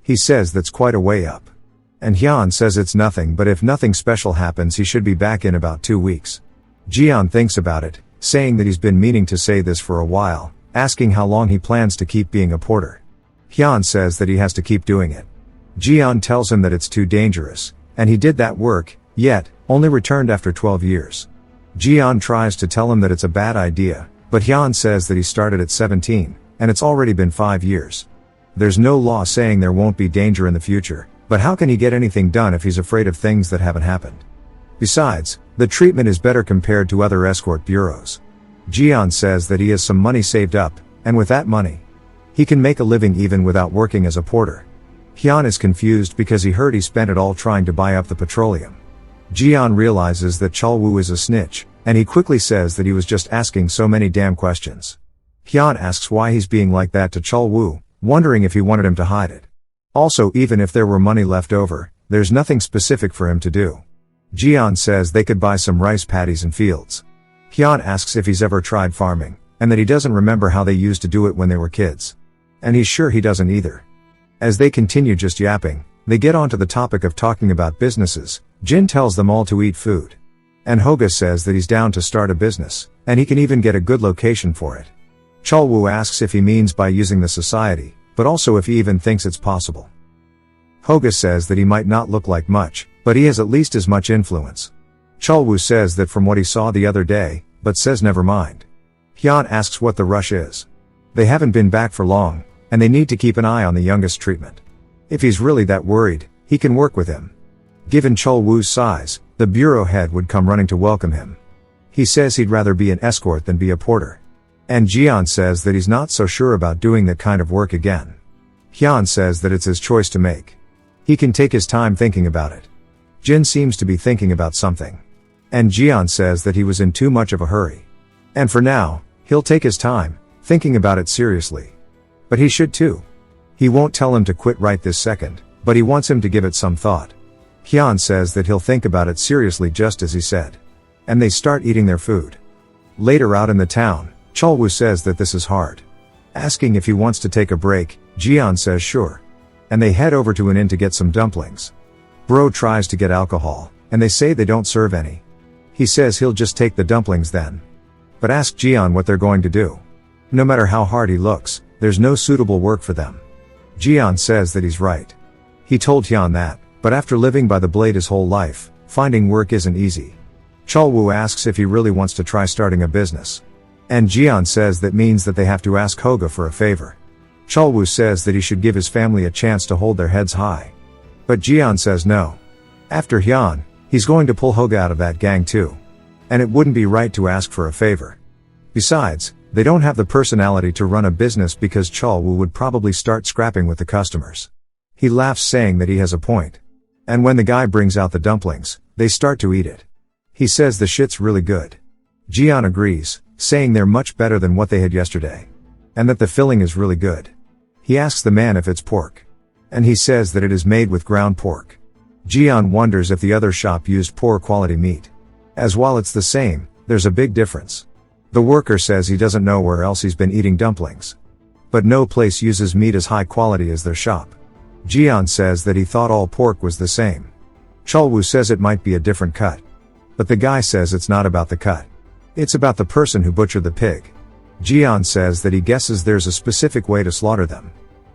He says that's quite a way up. And Hyun says it's nothing, but if nothing special happens he should be back in about 2 weeks. Jian thinks about it, saying that he's been meaning to say this for a while, asking how long he plans to keep being a porter. Hyun says that he has to keep doing it. Jian tells him that it's too dangerous, and he did that work, yet, only returned after 12 years. Jian tries to tell him that it's a bad idea, but Hyun says that he started at 17, and it's already been 5 years. There's no law saying there won't be danger in the future, but how can he get anything done if he's afraid of things that haven't happened? Besides, the treatment is better compared to other escort bureaus. Jian says that he has some money saved up, and with that money, he can make a living even without working as a porter. Hyun is confused because he heard he spent it all trying to buy up the petroleum. Jian realizes that Cholwoo is a snitch, and he quickly says that he was just asking so many damn questions. Hyun asks why he's being like that to Cholwoo, wondering if he wanted him to hide it. Also, even if there were money left over, there's nothing specific for him to do. Jian says they could buy some rice paddies and fields. Hyun asks if he's ever tried farming, and that he doesn't remember how they used to do it when they were kids. And he's sure he doesn't either. As they continue just yapping, they get onto the topic of talking about businesses. Jin tells them all to eat food. And Hoga says that he's down to start a business, and he can even get a good location for it. Cholwoo asks if he means by using the society, but also if he even thinks it's possible. Hoga says that he might not look like much, but he has at least as much influence. Cholwoo says that from what he saw the other day, but says never mind. Hyun asks what the rush is. They haven't been back for long, and they need to keep an eye on the youngest treatment. If he's really that worried, he can work with him. Given Cholwoo's size, The bureau head would come running to welcome him. He says he'd rather be an escort than be a porter. And Jian says that he's not so sure about doing that kind of work again. Hyun says that it's his choice to make. He can take his time thinking about it. Jin seems to be thinking about something. And Jian says that he was in too much of a hurry. And for now, he'll take his time, thinking about it seriously. But he should too. He won't tell him to quit right this second, but he wants him to give it some thought. Hyun says that he'll think about it seriously just as he said. And they start eating their food. Later out in the town, Cholwoo says that this is hard. Asking if he wants to take a break, Jian says sure. And they head over to an inn to get some dumplings. Bro tries to get alcohol, and they say they don't serve any. He says he'll just take the dumplings then. But ask Jian what they're going to do. No matter how hard he looks, there's no suitable work for them. Jian says that he's right. He told Hyun that, but after living by the blade his whole life, finding work isn't easy. Cholwoo asks if he really wants to try starting a business. And Jian says that means that they have to ask Hoga for a favor. Cholwoo says that he should give his family a chance to hold their heads high. But Jian says no. After Hyun, he's going to pull Hoga out of that gang too. And it wouldn't be right to ask for a favor. Besides, they don't have the personality to run a business because Cholwoo would probably start scrapping with the customers. He laughs saying that he has a point. And when the guy brings out the dumplings, they start to eat it. He says the shit's really good. Jian agrees, saying they're much better than what they had yesterday. And that the filling is really good. He asks the man if it's pork. And he says that it is made with ground pork. Jian wonders if the other shop used poor quality meat. As while it's the same, there's a big difference. The worker says he doesn't know where else he's been eating dumplings. But no place uses meat as high quality as their shop. Jian says that he thought all pork was the same. Cholwoo says it might be a different cut. But the guy says it's not about the cut. It's about the person who butchered the pig. Jian says that he guesses there's a specific way to slaughter them.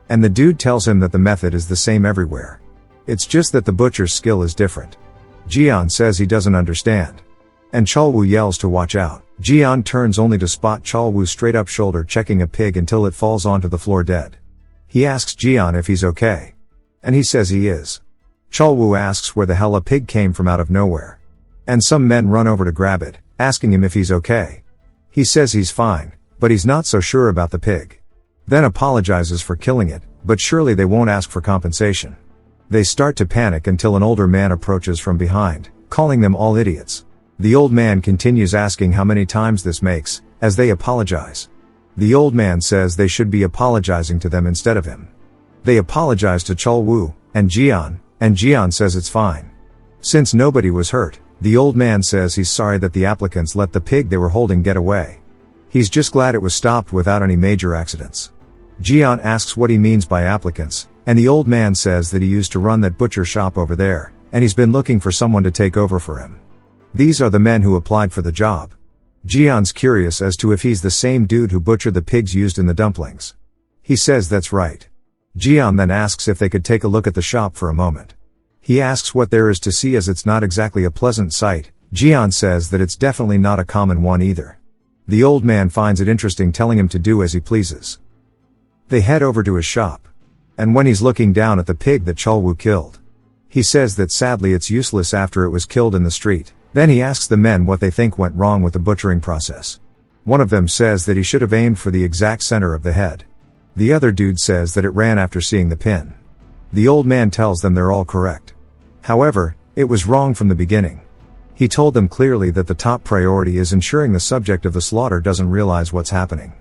And the dude tells him that the method is the same everywhere. It's just that the butcher's skill is different. Jian says he doesn't understand. And Cholwoo yells to watch out. Jian turns only to spot Cholwoo's straight up shoulder checking a pig until it falls onto the floor dead. He asks Jian if he's okay. And he says he is. Cholwoo asks where the hell a pig came from out of nowhere. And some men run over to grab it, asking him if he's okay. He says he's fine, but he's not so sure about the pig. Then apologizes for killing it, but surely they won't ask for compensation. They start to panic until an older man approaches from behind, calling them all idiots. The old man continues asking how many times this makes, as they apologize. The old man says they should be apologizing to them instead of him. They apologize to Cholwoo, and Jian says it's fine. Since nobody was hurt, the old man says he's sorry that the applicants let the pig they were holding get away. He's just glad it was stopped without any major accidents. Jian asks what he means by applicants, and the old man says that he used to run that butcher shop over there, and he's been looking for someone to take over for him. These are the men who applied for the job. Jian's curious as to if he's the same dude who butchered the pigs used in the dumplings. He says that's right. Jian then asks if they could take a look at the shop for a moment. He asks what there is to see as it's not exactly a pleasant sight. Jian says that it's definitely not a common one either. The old man finds it interesting, telling him to do as he pleases. They head over to his shop. And when he's looking down at the pig that Cholwoo killed, he says that sadly it's useless after it was killed in the street. Then he asks the men what they think went wrong with the butchering process. One of them says that he should have aimed for the exact center of the head. The other dude says that it ran after seeing the pin. The old man tells them they're all correct. However, it was wrong from the beginning. He told them clearly that the top priority is ensuring the subject of the slaughter doesn't realize what's happening.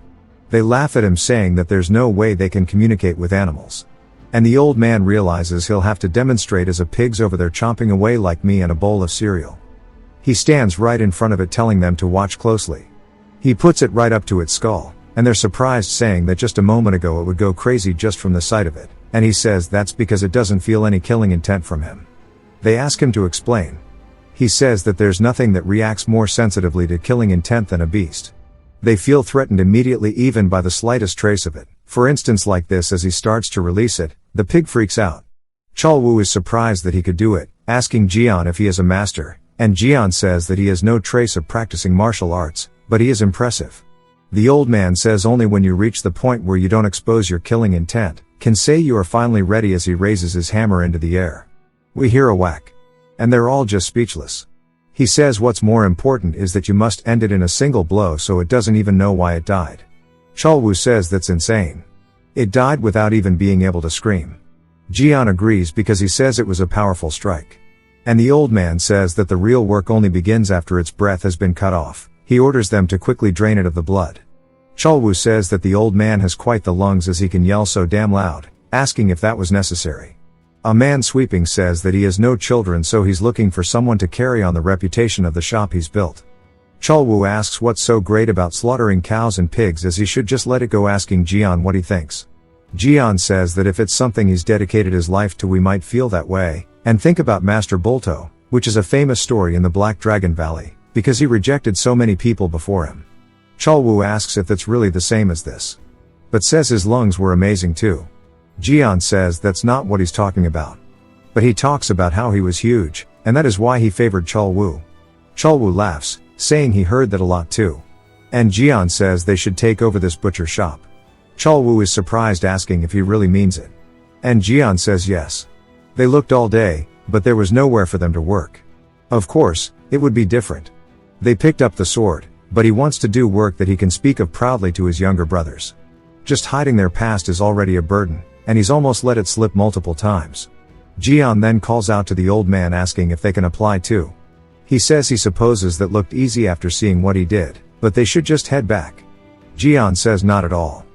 They laugh at him, saying that there's no way they can communicate with animals. And the old man realizes he'll have to demonstrate as a pig's over there chomping away like me in a bowl of cereal. He stands right in front of it, telling them to watch closely. He puts it right up to its skull, and they're surprised, saying that just a moment ago it would go crazy just from the sight of it, and he says that's because it doesn't feel any killing intent from him. They ask him to explain. He says that there's nothing that reacts more sensitively to killing intent than a beast. They feel threatened immediately even by the slightest trace of it. For instance, like this: as he starts to release it, the pig freaks out. Cholwoo is surprised that he could do it, asking Jian if he is a master, and Jian says that he has no trace of practicing martial arts, but he is impressive. The old man says only when you reach the point where you don't expose your killing intent, can say you are finally ready, as he raises his hammer into the air. We hear a whack. And they're all just speechless. He says what's more important is that you must end it in a single blow so it doesn't even know why it died. Cholwoo says that's insane. It died without even being able to scream. Jian agrees because he says it was a powerful strike. And the old man says that the real work only begins after its breath has been cut off. He orders them to quickly drain it of the blood. Cholwoo says that the old man has quite the lungs as he can yell so damn loud, asking if that was necessary. A man sweeping says that he has no children so he's looking for someone to carry on the reputation of the shop he's built. Cholwoo asks what's so great about slaughtering cows and pigs as he should just let it go, asking Jian what he thinks. Jian says that if it's something he's dedicated his life to we might feel that way, and think about Master Bolto, which is a famous story in the Black Dragon Valley, because he rejected so many people before him. Cholwoo asks if that's really the same as this. But says his lungs were amazing too. Jian says that's not what he's talking about. But he talks about how he was huge, and that is why he favored Cholwoo. Cholwoo laughs, saying he heard that a lot too. And Jian says they should take over this butcher shop. Cholwoo is surprised, asking if he really means it. And Jian says yes. They looked all day, but there was nowhere for them to work. Of course, it would be different. They picked up the sword, but he wants to do work that he can speak of proudly to his younger brothers. Just hiding their past is already a burden, and he's almost let it slip multiple times. Jian then calls out to the old man asking if they can apply too. He says he supposes that looked easy after seeing what he did, but they should just head back. Jian says not at all.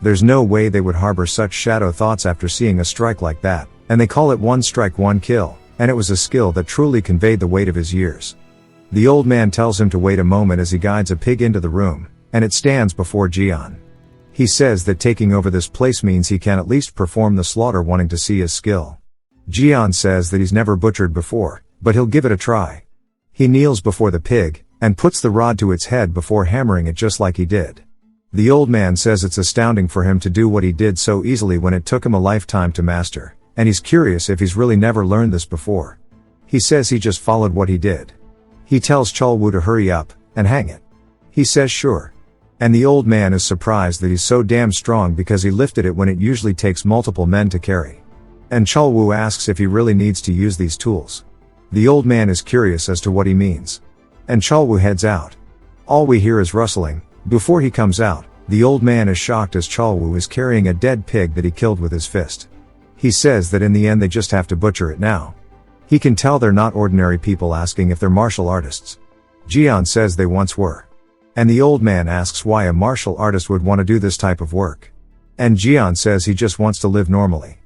There's no way they would harbor such shadow thoughts after seeing a strike like that, and they call it one strike one kill, and it was a skill that truly conveyed the weight of his years. The old man tells him to wait a moment as he guides a pig into the room, and it stands before Jian. He says that taking over this place means he can at least perform the slaughter, wanting to see his skill. Jian says that he's never butchered before, but he'll give it a try. He kneels before the pig, and puts the rod to its head before hammering it just like he did. The old man says it's astounding for him to do what he did so easily when it took him a lifetime to master, and he's curious if he's really never learned this before. He says he just followed what he did. He tells Cholwoo to hurry up, and hang it. He says sure. And the old man is surprised that he's so damn strong because he lifted it when it usually takes multiple men to carry. And Cholwoo asks if he really needs to use these tools. The old man is curious as to what he means. And Cholwoo heads out. All we hear is rustling. Before he comes out, the old man is shocked as Cholwoo is carrying a dead pig that he killed with his fist. He says that in the end they just have to butcher it now. He can tell they're not ordinary people, asking if they're martial artists. Jian says they once were. And the old man asks why a martial artist would want to do this type of work. And Jian says he just wants to live normally.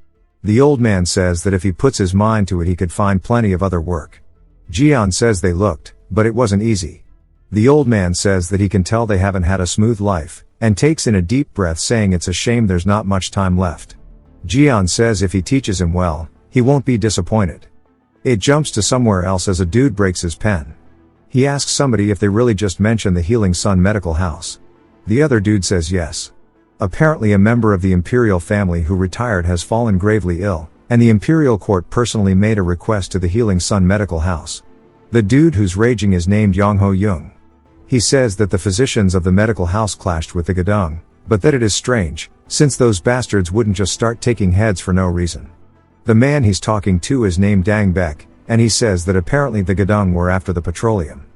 The old man says that if he puts his mind to it he could find plenty of other work. Jian says they looked, but it wasn't easy. The old man says that he can tell they haven't had a smooth life, and takes in a deep breath, saying it's a shame there's not much time left. Jian says if he teaches him well, he won't be disappointed. It jumps to somewhere else as a dude breaks his pen. He asks somebody if they really just mentioned the Healing Sun Medical House. The other dude says yes. Apparently a member of the imperial family who retired has fallen gravely ill, and the imperial court personally made a request to the Healing Sun Medical House. The dude who's raging is named Yongho Jung. He says that the physicians of the medical house clashed with the Gadung, but that it is strange, since those bastards wouldn't just start taking heads for no reason. The man he's talking to is named Dang Beck, and he says that apparently the Gadung were after the petroleum.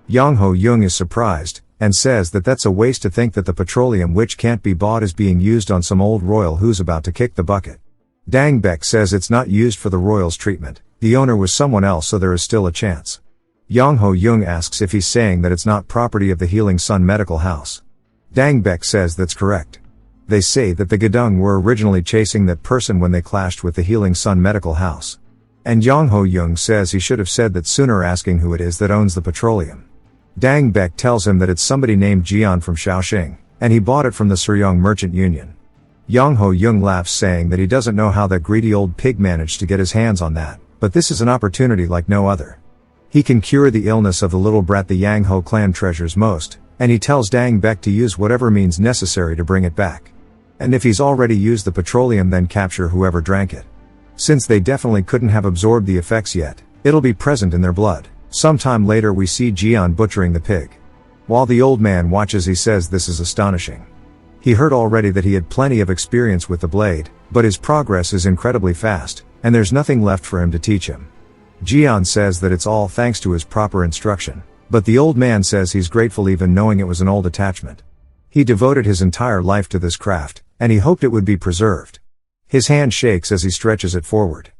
Yongho Jung is surprised, and says that that's a waste to think that the petroleum which can't be bought is being used on some old royal who's about to kick the bucket. Dang Beck says it's not used for the royal's treatment, the owner was someone else, so there is still a chance. Yongho Jung asks if he's saying that it's not property of the Healing Sun Medical House. Dang Beck says that's correct. They say that the Gadung were originally chasing that person when they clashed with the Healing Sun Medical House. And Yongho Jung says he should have said that sooner, asking who it is that owns the petroleum. Dang Beck tells him that it's somebody named Jian from Shaoxing, and he bought it from the Suryong Merchant Union. Yongho Jung laughs, saying that he doesn't know how that greedy old pig managed to get his hands on that, but this is an opportunity like no other. He can cure the illness of the little brat the Yang Ho clan treasures most, and he tells Dang Beck to use whatever means necessary to bring it back. And if he's already used the petroleum, then capture whoever drank it. Since they definitely couldn't have absorbed the effects yet, it'll be present in their blood. Sometime later we see Jian butchering the pig. While the old man watches, he says this is astonishing. He heard already that he had plenty of experience with the blade, but his progress is incredibly fast, and there's nothing left for him to teach him. Jian says that it's all thanks to his proper instruction, but the old man says he's grateful even knowing it was an old attachment. He devoted his entire life to this craft, and he hoped it would be preserved. His hand shakes as he stretches it forward.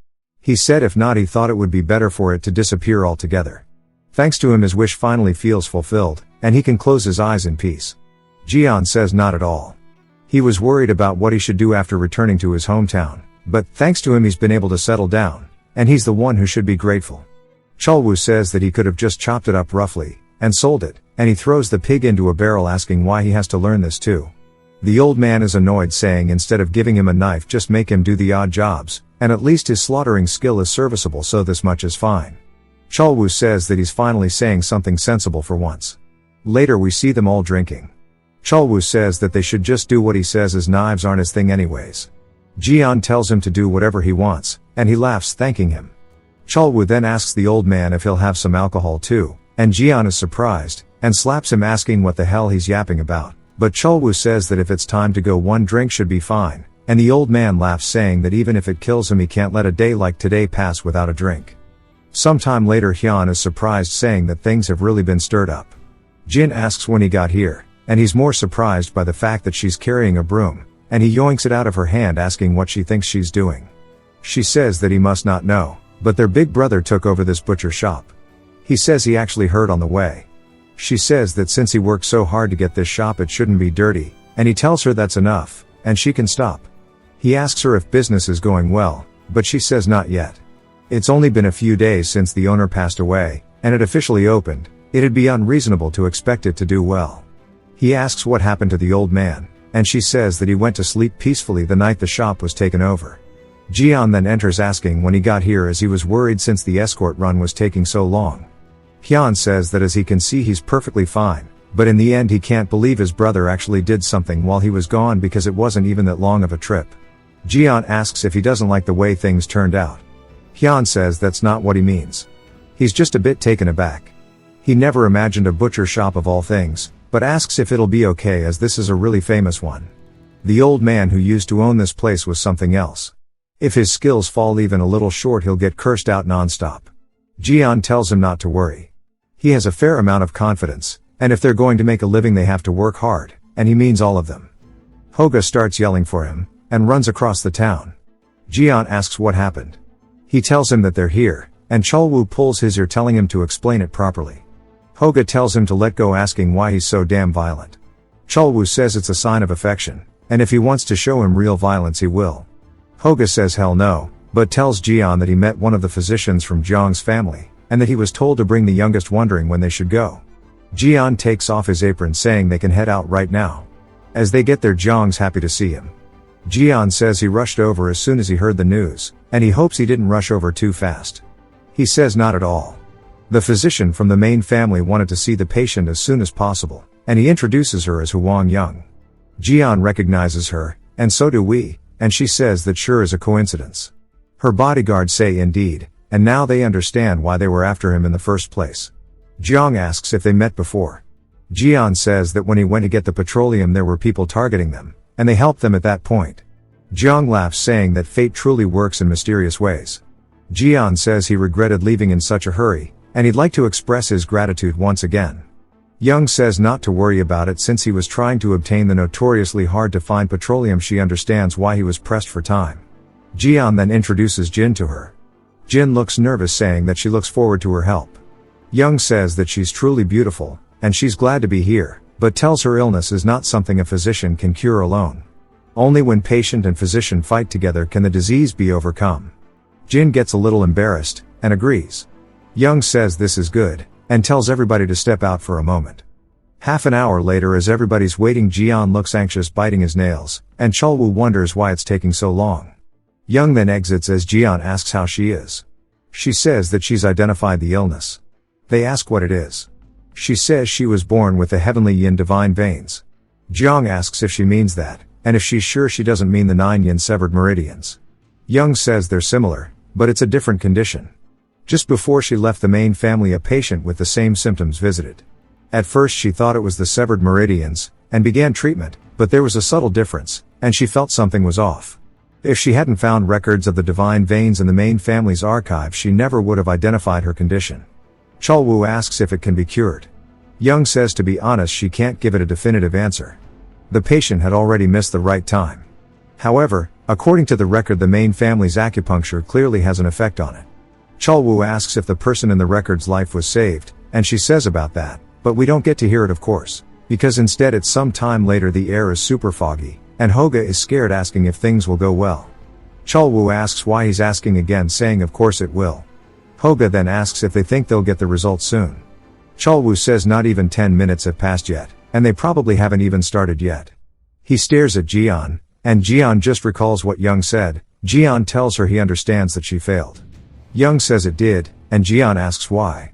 He said if not, he thought it would be better for it to disappear altogether. Thanks to him, his wish finally feels fulfilled, and he can close his eyes in peace. Jian says not at all. He was worried about what he should do after returning to his hometown, but thanks to him he's been able to settle down, and he's the one who should be grateful. Cholwu says that he could have just chopped it up roughly, and sold it, and he throws the pig into a barrel asking why he has to learn this too. The old man is annoyed, saying instead of giving him a knife just make him do the odd jobs, and at least his slaughtering skill is serviceable, so this much is fine. Cholwu says that he's finally saying something sensible for once. Later we see them all drinking. Cholwu says that they should just do what he says, as knives aren't his thing anyways. Jian tells him to do whatever he wants, and he laughs thanking him. Cholwu then asks the old man if he'll have some alcohol too, and Jian is surprised, and slaps him asking what the hell he's yapping about, but Cholwu says that if it's time to go, one drink should be fine, and the old man laughs saying that even if it kills him he can't let a day like today pass without a drink. Sometime later Hyun is surprised, saying that things have really been stirred up. Jin asks when he got here, and he's more surprised by the fact that she's carrying a broom, and he yoinks it out of her hand asking what she thinks she's doing. She says that he must not know, but their big brother took over this butcher shop. He says he actually heard on the way. She says that since he worked so hard to get this shop it shouldn't be dirty, and he tells her that's enough, and she can stop. He asks her if business is going well, but she says not yet. It's only been a few days since the owner passed away, and it officially opened. It'd be unreasonable to expect it to do well. He asks what happened to the old man, and she says that he went to sleep peacefully the night the shop was taken over. Jian then enters asking when he got here, as he was worried since the escort run was taking so long. Hyun says that as he can see he's perfectly fine, but in the end he can't believe his brother actually did something while he was gone, because it wasn't even that long of a trip. Jian asks if he doesn't like the way things turned out. Hyun says that's not what he means. He's just a bit taken aback. He never imagined a butcher shop of all things, but asks if it'll be okay as this is a really famous one. The old man who used to own this place was something else. If his skills fall even a little short he'll get cursed out non-stop. Jian tells him not to worry. He has a fair amount of confidence, and if they're going to make a living they have to work hard, and he means all of them. Hoga starts yelling for him, and runs across the town. Jian asks what happened. He tells him that they're here, and Cholwu pulls his ear telling him to explain it properly. Hoga tells him to let go, asking why he's so damn violent. Cholwu says it's a sign of affection, and if he wants to show him real violence he will. Hoga says hell no, but tells Jian that he met one of the physicians from Jiang's family, and that he was told to bring the youngest, wondering when they should go. Jian takes off his apron saying they can head out right now. As they get there Jiang's happy to see him. Jian says he rushed over as soon as he heard the news, and he hopes he didn't rush over too fast. He says not at all. The physician from the main family wanted to see the patient as soon as possible, and he introduces her as Huang Yang. Jian recognizes her, and so do we, and she says that sure is a coincidence. Her bodyguards say indeed, and now they understand why they were after him in the first place. Jiang asks if they met before. Jian says that when he went to get the petroleum there were people targeting them, and they helped them at that point. Jiang laughs, saying that fate truly works in mysterious ways. Jian says he regretted leaving in such a hurry, and he'd like to express his gratitude once again. Young says not to worry about it since he was trying to obtain the notoriously hard to find petroleum. She understands why he was pressed for time. Jian then introduces Jin to her. Jin looks nervous, saying that she looks forward to her help. Young says that she's truly beautiful, and she's glad to be here, but tells her illness is not something a physician can cure alone. Only when patient and physician fight together can the disease be overcome. Jin gets a little embarrassed, and agrees. Young says this is good, and tells everybody to step out for a moment. Half an hour later, as everybody's waiting, Jian looks anxious, biting his nails, and Cholwu wonders why it's taking so long. Young then exits as Jian asks how she is. She says that she's identified the illness. They ask what it is. She says she was born with the heavenly yin divine veins. Jiang asks if she means that, and if she's sure she doesn't mean the 9 yin severed meridians. Young says they're similar, but it's a different condition. Just before she left the main family, a patient with the same symptoms visited. At first she thought it was the severed meridians, and began treatment, but there was a subtle difference, and she felt something was off. If she hadn't found records of the divine veins in the main family's archive, she never would have identified her condition. Cholwoo asks if it can be cured. Young says to be honest she can't give it a definitive answer. The patient had already missed the right time. However, according to the record, the main family's acupuncture clearly has an effect on it. Cholwoo asks if the person in the record's life was saved, and she says about that, but we don't get to hear it, of course, because instead it's some time later. The air is super foggy, and Hoga is scared, asking if things will go well. Cholwoo asks why he's asking again, saying of course it will. Hoga then asks if they think they'll get the results soon. Cholwoo says not even 10 minutes have passed yet, and they probably haven't even started yet. He stares at Jian, and Jian just recalls what Young said. Jian tells her he understands that she failed. Young says it did, and Jian asks why.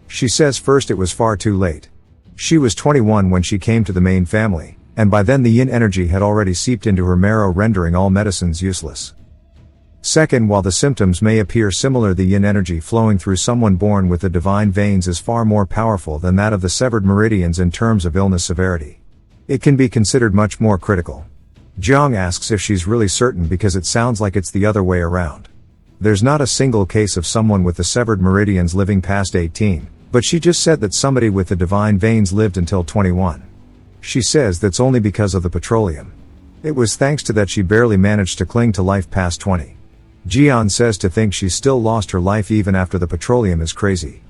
She says first it was far too late. She was 21 when she came to the main family, and by then the yin energy had already seeped into her marrow, rendering all medicines useless. Second, while the symptoms may appear similar, the yin energy flowing through someone born with the divine veins is far more powerful than that of the severed meridians in terms of illness severity. It can be considered much more critical. Jiang asks if she's really certain because it sounds like it's the other way around. There's not a single case of someone with the severed meridians living past 18, but she just said that somebody with the divine veins lived until 21. She says that's only because of the petroleum. It was thanks to that she barely managed to cling to life past 20. Jian says to think she's still lost her life even after the petroleum is crazy.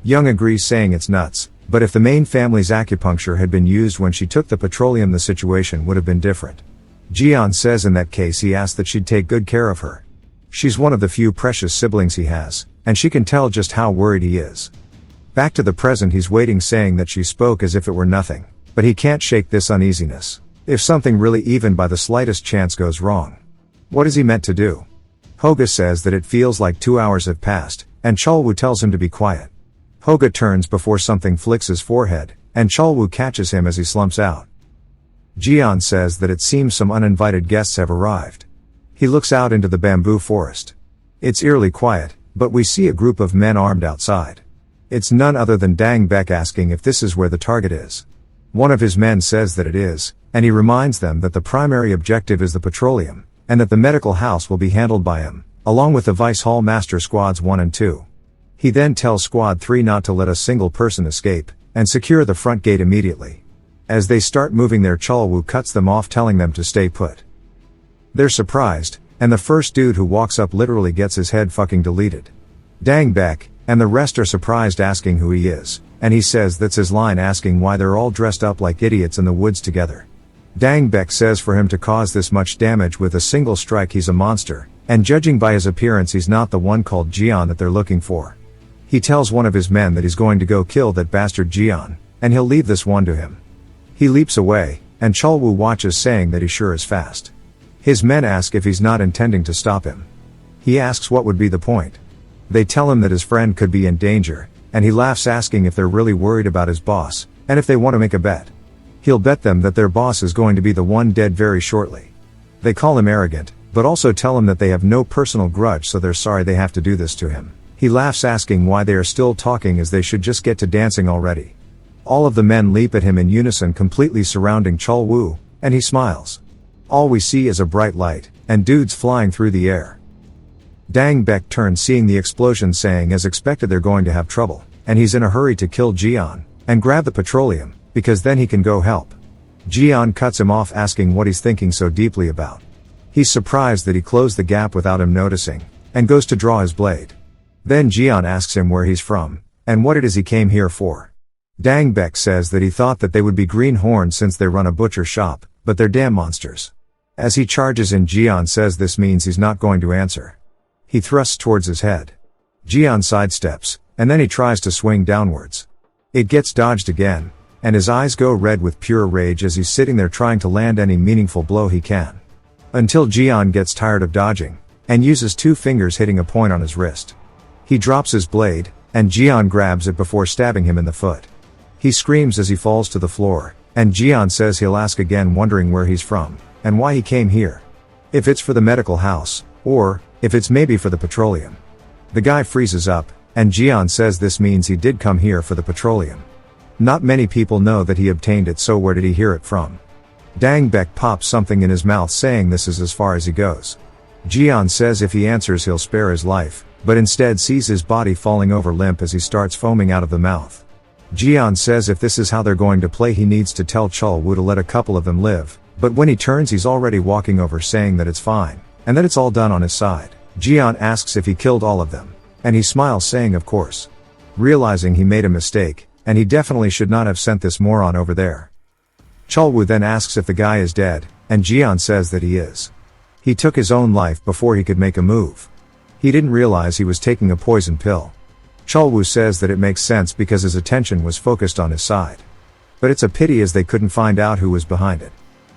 Young agrees, saying it's nuts, but if the main family's acupuncture had been used when she took the petroleum, the situation would have been different. Jian says in that case he asked that she'd take good care of her. She's one of the few precious siblings he has, and she can tell just how worried he is. Back to the present, he's waiting, saying that she spoke as if it were nothing, but he can't shake this uneasiness. If something really even by the slightest chance goes wrong, what is he meant to do? Hoga says that it feels like 2 hours have passed, and Cholwoo tells him to be quiet. Hoga turns before something flicks his forehead, and Cholwoo catches him as he slumps out. Jian says that it seems some uninvited guests have arrived. He looks out into the bamboo forest. It's eerily quiet, but we see a group of men armed outside. It's none other than Dang Baek asking if this is where the target is. One of his men says that it is, and he reminds them that the primary objective is the petroleum, and that the medical house will be handled by him, along with the Vice Hall Master Squads 1 and 2. He then tells Squad 3 not to let a single person escape, and secure the front gate immediately. As they start moving there, Cholwoo cuts them off, telling them to stay put. They're surprised, and the first dude who walks up literally gets his head fucking deleted. Dang Baek, and the rest are surprised, asking who he is, and he says that's his line, asking why they're all dressed up like idiots in the woods together. Dang Baek says for him to cause this much damage with a single strike he's a monster, and judging by his appearance he's not the one called Jian that they're looking for. He tells one of his men that he's going to go kill that bastard Jian, and he'll leave this one to him. He leaps away, and Cholwoo watches, saying that he sure is fast. His men ask if he's not intending to stop him. He asks what would be the point. They tell him that his friend could be in danger, and he laughs, asking if they're really worried about his boss, and if they want to make a bet. He'll bet them that their boss is going to be the one dead very shortly. They call him arrogant, but also tell him that they have no personal grudge, so they're sorry they have to do this to him. He laughs, asking why they are still talking, as they should just get to dancing already. All of the men leap at him in unison, completely surrounding Cholwoo, and he smiles. All we see is a bright light, and dudes flying through the air. Dang Baek turns, seeing the explosion, saying as expected they're going to have trouble, and he's in a hurry to kill Jian, and grab the petroleum, because then he can go help. Jian cuts him off, asking what he's thinking so deeply about. He's surprised that he closed the gap without him noticing, and goes to draw his blade. Then Jian asks him where he's from, and what it is he came here for. Dang Baek says that he thought that they would be greenhorns since they run a butcher shop, but they're damn monsters. As he charges in, Jian says this means he's not going to answer. He thrusts towards his head. Jian sidesteps, and then he tries to swing downwards. It gets dodged again, and his eyes go red with pure rage as he's sitting there trying to land any meaningful blow he can. Until Jian gets tired of dodging, and uses 2 fingers hitting a point on his wrist. He drops his blade, and Jian grabs it before stabbing him in the foot. He screams as he falls to the floor, and Jian says he'll ask again, wondering where he's from, and why he came here. If it's for the medical house, or if it's maybe for the petroleum. The guy freezes up, and Jian says this means he did come here for the petroleum. Not many people know that he obtained it, so where did he hear it from? Dang Baek pops something in his mouth, saying this is as far as he goes. Jian says if he answers he'll spare his life, but instead sees his body falling over limp as he starts foaming out of the mouth. Jian says if this is how they're going to play he needs to tell Chol-woo to let a couple of them live, but when he turns he's already walking over saying that it's fine, and that it's all done on his side. Jian asks if he killed all of them, and he smiles saying of course. Realizing he made a mistake, and he definitely should not have sent this moron over there. Chol-woo then asks if the guy is dead, and Jian says that he is. He took his own life before he could make a move. He didn't realize he was taking a poison pill. Chol-woo says that it makes sense because his attention was focused on his side. But it's a pity as they couldn't find out who was behind it.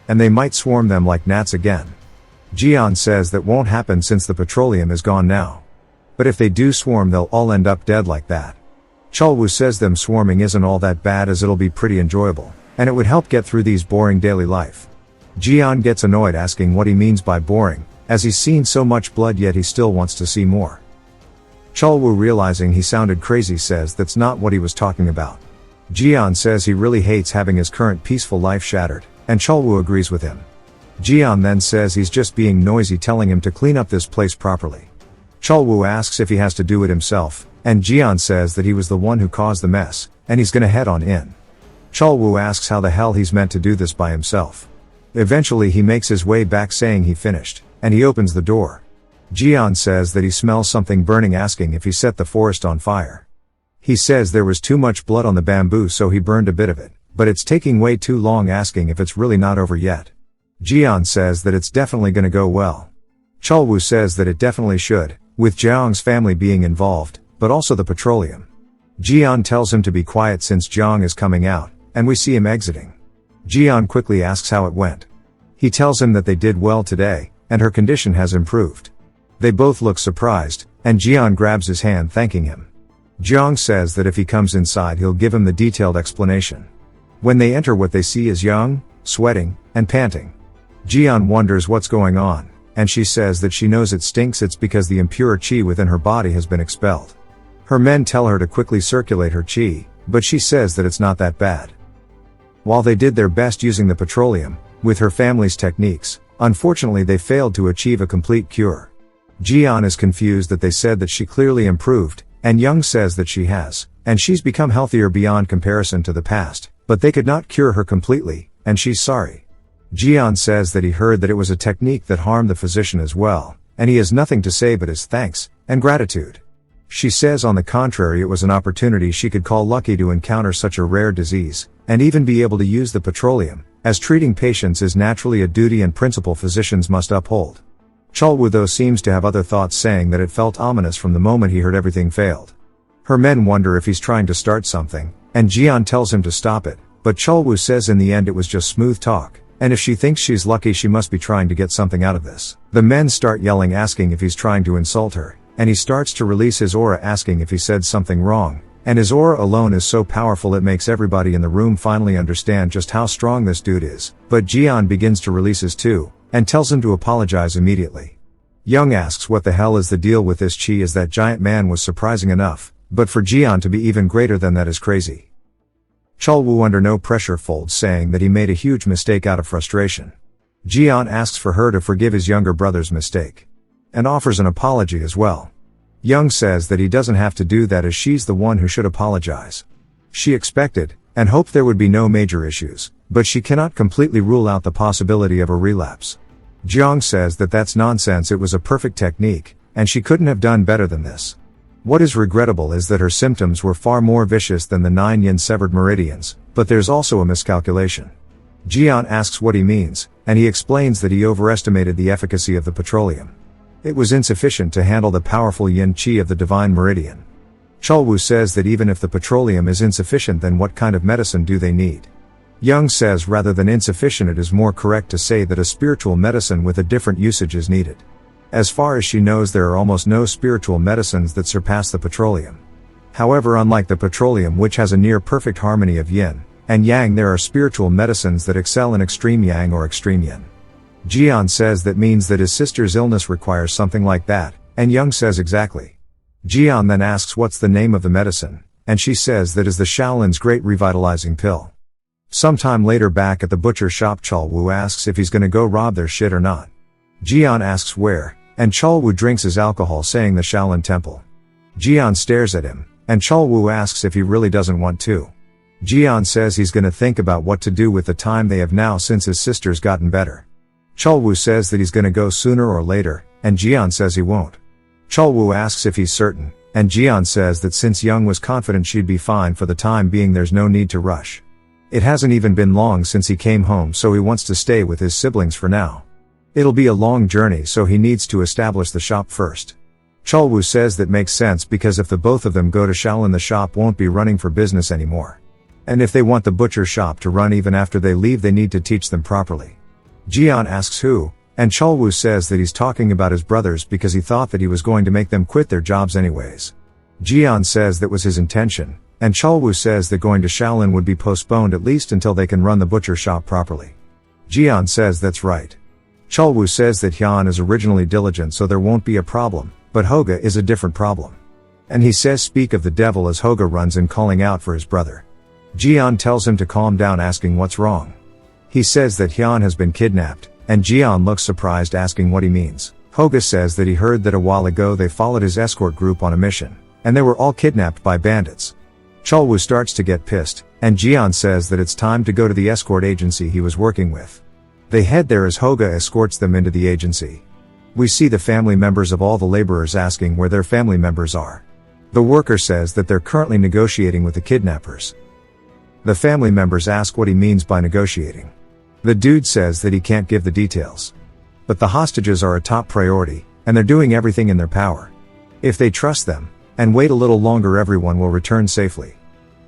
And they might swarm them like gnats again. Jian says that won't happen since the petroleum is gone now. But if they do swarm they'll all end up dead like that. Chol-woo says them swarming isn't all that bad as it'll be pretty enjoyable, and it would help get through these boring daily life. Jian gets annoyed asking what he means by boring, as he's seen so much blood yet he still wants to see more. Chol-woo realizing he sounded crazy says that's not what he was talking about. Jian says he really hates having his current peaceful life shattered, and Chol-woo agrees with him. Jian then says he's just being noisy telling him to clean up this place properly. Chol-woo asks if he has to do it himself, and Jian says that he was the one who caused the mess, and he's gonna head on in. Chol-woo asks how the hell he's meant to do this by himself. Eventually he makes his way back saying he finished, and he opens the door. Jian says that he smells something burning asking if he set the forest on fire. He says there was too much blood on the bamboo so he burned a bit of it, but it's taking way too long asking if it's really not over yet. Jian says that it's definitely gonna go well. Chol-woo says that it definitely should, with Jiang's family being involved, but also the petroleum. Jian tells him to be quiet since Jiang is coming out, and we see him exiting. Jian quickly asks how it went. He tells him that they did well today, and her condition has improved. They both look surprised, and Jian grabs his hand thanking him. Jiang says that if he comes inside he'll give him the detailed explanation. When they enter what they see is Young, sweating, and panting. Jian wonders what's going on, and she says that she knows it stinks it's because the impure qi within her body has been expelled. Her men tell her to quickly circulate her qi, but she says that it's not that bad. While they did their best using the petroleum, with her family's techniques, unfortunately they failed to achieve a complete cure. Jian is confused that they said that she clearly improved, and Young says that she has, and she's become healthier beyond comparison to the past, but they could not cure her completely, and she's sorry. Jian says that he heard that it was a technique that harmed the physician as well, and he has nothing to say but his thanks and gratitude. She says on the contrary it was an opportunity she could call lucky to encounter such a rare disease, and even be able to use the petroleum, as treating patients is naturally a duty and principle physicians must uphold. Chol-woo though seems to have other thoughts saying that it felt ominous from the moment he heard everything failed. Her men wonder if he's trying to start something, and Jian tells him to stop it, but Chol-woo says in the end it was just smooth talk, and if she thinks she's lucky she must be trying to get something out of this. The men start yelling asking if he's trying to insult her, and he starts to release his aura asking if he said something wrong, and his aura alone is so powerful it makes everybody in the room finally understand just how strong this dude is, but Jian begins to release his too, and tells him to apologize immediately. Young asks what the hell is the deal with this chi as that giant man was surprising enough, but for Jian to be even greater than that is crazy. Chol-woo under no pressure folds saying that he made a huge mistake out of frustration. Jian asks for her to forgive his younger brother's mistake. And offers an apology as well. Young says that he doesn't have to do that as she's the one who should apologize. She expected, and hoped there would be no major issues, but she cannot completely rule out the possibility of a relapse. Jiang says that that's nonsense, it was a perfect technique, and she couldn't have done better than this. What is regrettable is that her symptoms were far more vicious than the 9 yin severed meridians, but there's also a miscalculation. Jian asks what he means, and he explains that he overestimated the efficacy of the petroleum. It was insufficient to handle the powerful yin qi of the divine meridian. Chol-woo says that even if the petroleum is insufficient then what kind of medicine do they need? Young says rather than insufficient it is more correct to say that a spiritual medicine with a different usage is needed. As far as she knows there are almost no spiritual medicines that surpass the petroleum. However, unlike the petroleum which has a near perfect harmony of yin and yang, there are spiritual medicines that excel in extreme yang or extreme yin. Jian says that means that his sister's illness requires something like that, and Young says exactly. Jian then asks what's the name of the medicine, and she says that is the Shaolin's great revitalizing pill. Sometime later back at the butcher shop Chol-woo asks if he's gonna go rob their shit or not. Jian asks where, and Cholwoo drinks his alcohol saying the Shaolin Temple. Jian stares at him, and Cholwoo asks if he really doesn't want to. Jian says he's gonna think about what to do with the time they have now since his sister's gotten better. Cholwoo says that he's gonna go sooner or later, and Jian says he won't. Cholwoo asks if he's certain, and Jian says that since Young was confident she'd be fine for the time being, there's no need to rush. It hasn't even been long since he came home, so he wants to stay with his siblings for now. It'll be a long journey, so he needs to establish the shop first. Cholwoo says that makes sense because if the both of them go to Shaolin, the shop won't be running for business anymore. And if they want the butcher shop to run even after they leave, they need to teach them properly. Jian asks who, and Cholwoo says that he's talking about his brothers because he thought that he was going to make them quit their jobs anyways. Jian says that was his intention, and Cholwoo says that going to Shaolin would be postponed at least until they can run the butcher shop properly. Jian says that's right. Cholwoo says that Hyun is originally diligent, so there won't be a problem, but Hoga is a different problem. And he says speak of the devil as Hoga runs in calling out for his brother. Jian tells him to calm down, asking what's wrong. He says that Hyun has been kidnapped, and Jian looks surprised, asking what he means. Hoga says that he heard that a while ago they followed his escort group on a mission, and they were all kidnapped by bandits. Cholwoo starts to get pissed, and Jian says that it's time to go to the escort agency he was working with. They head there as Hoga escorts them into the agency. We see the family members of all the laborers asking where their family members are. The worker says that they're currently negotiating with the kidnappers. The family members ask what he means by negotiating. The dude says that he can't give the details. But the hostages are a top priority, and they're doing everything in their power. If they trust them, and wait a little longer, everyone will return safely.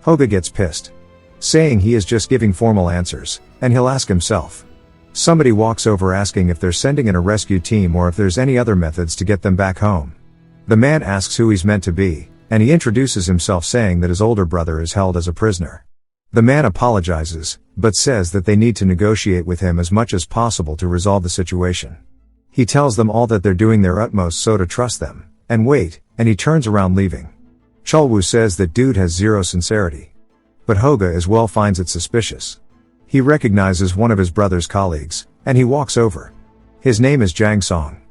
Hoga gets pissed, saying he is just giving formal answers, and he'll ask himself. Somebody walks over asking if they're sending in a rescue team or if there's any other methods to get them back home. The man asks who he's meant to be, and he introduces himself saying that his older brother is held as a prisoner. The man apologizes, but says that they need to negotiate with him as much as possible to resolve the situation. He tells them all that they're doing their utmost so to trust them, and wait, and he turns around leaving. Cholwoo says that dude has zero sincerity. But Hoga as well finds it suspicious. He recognizes one of his brother's colleagues, and he walks over. His name is Jang Song.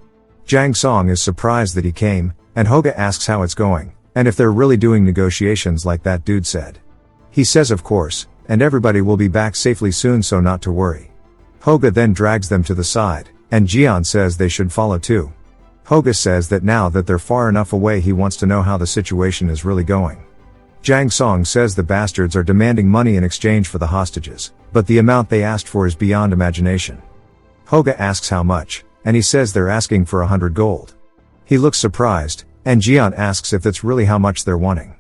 Jang Song is surprised that he came, and Hoga asks how it's going, and if they're really doing negotiations like that dude said. He says of course, and everybody will be back safely soon, so not to worry. Hoga then drags them to the side, and Jian says they should follow too. Hoga says that now that they're far enough away, he wants to know how the situation is really going. Jang Song says the bastards are demanding money in exchange for the hostages, but the amount they asked for is beyond imagination. Hoga asks how much, and he says they're asking for 100 gold. He looks surprised, and Jian asks if that's really how much they're wanting.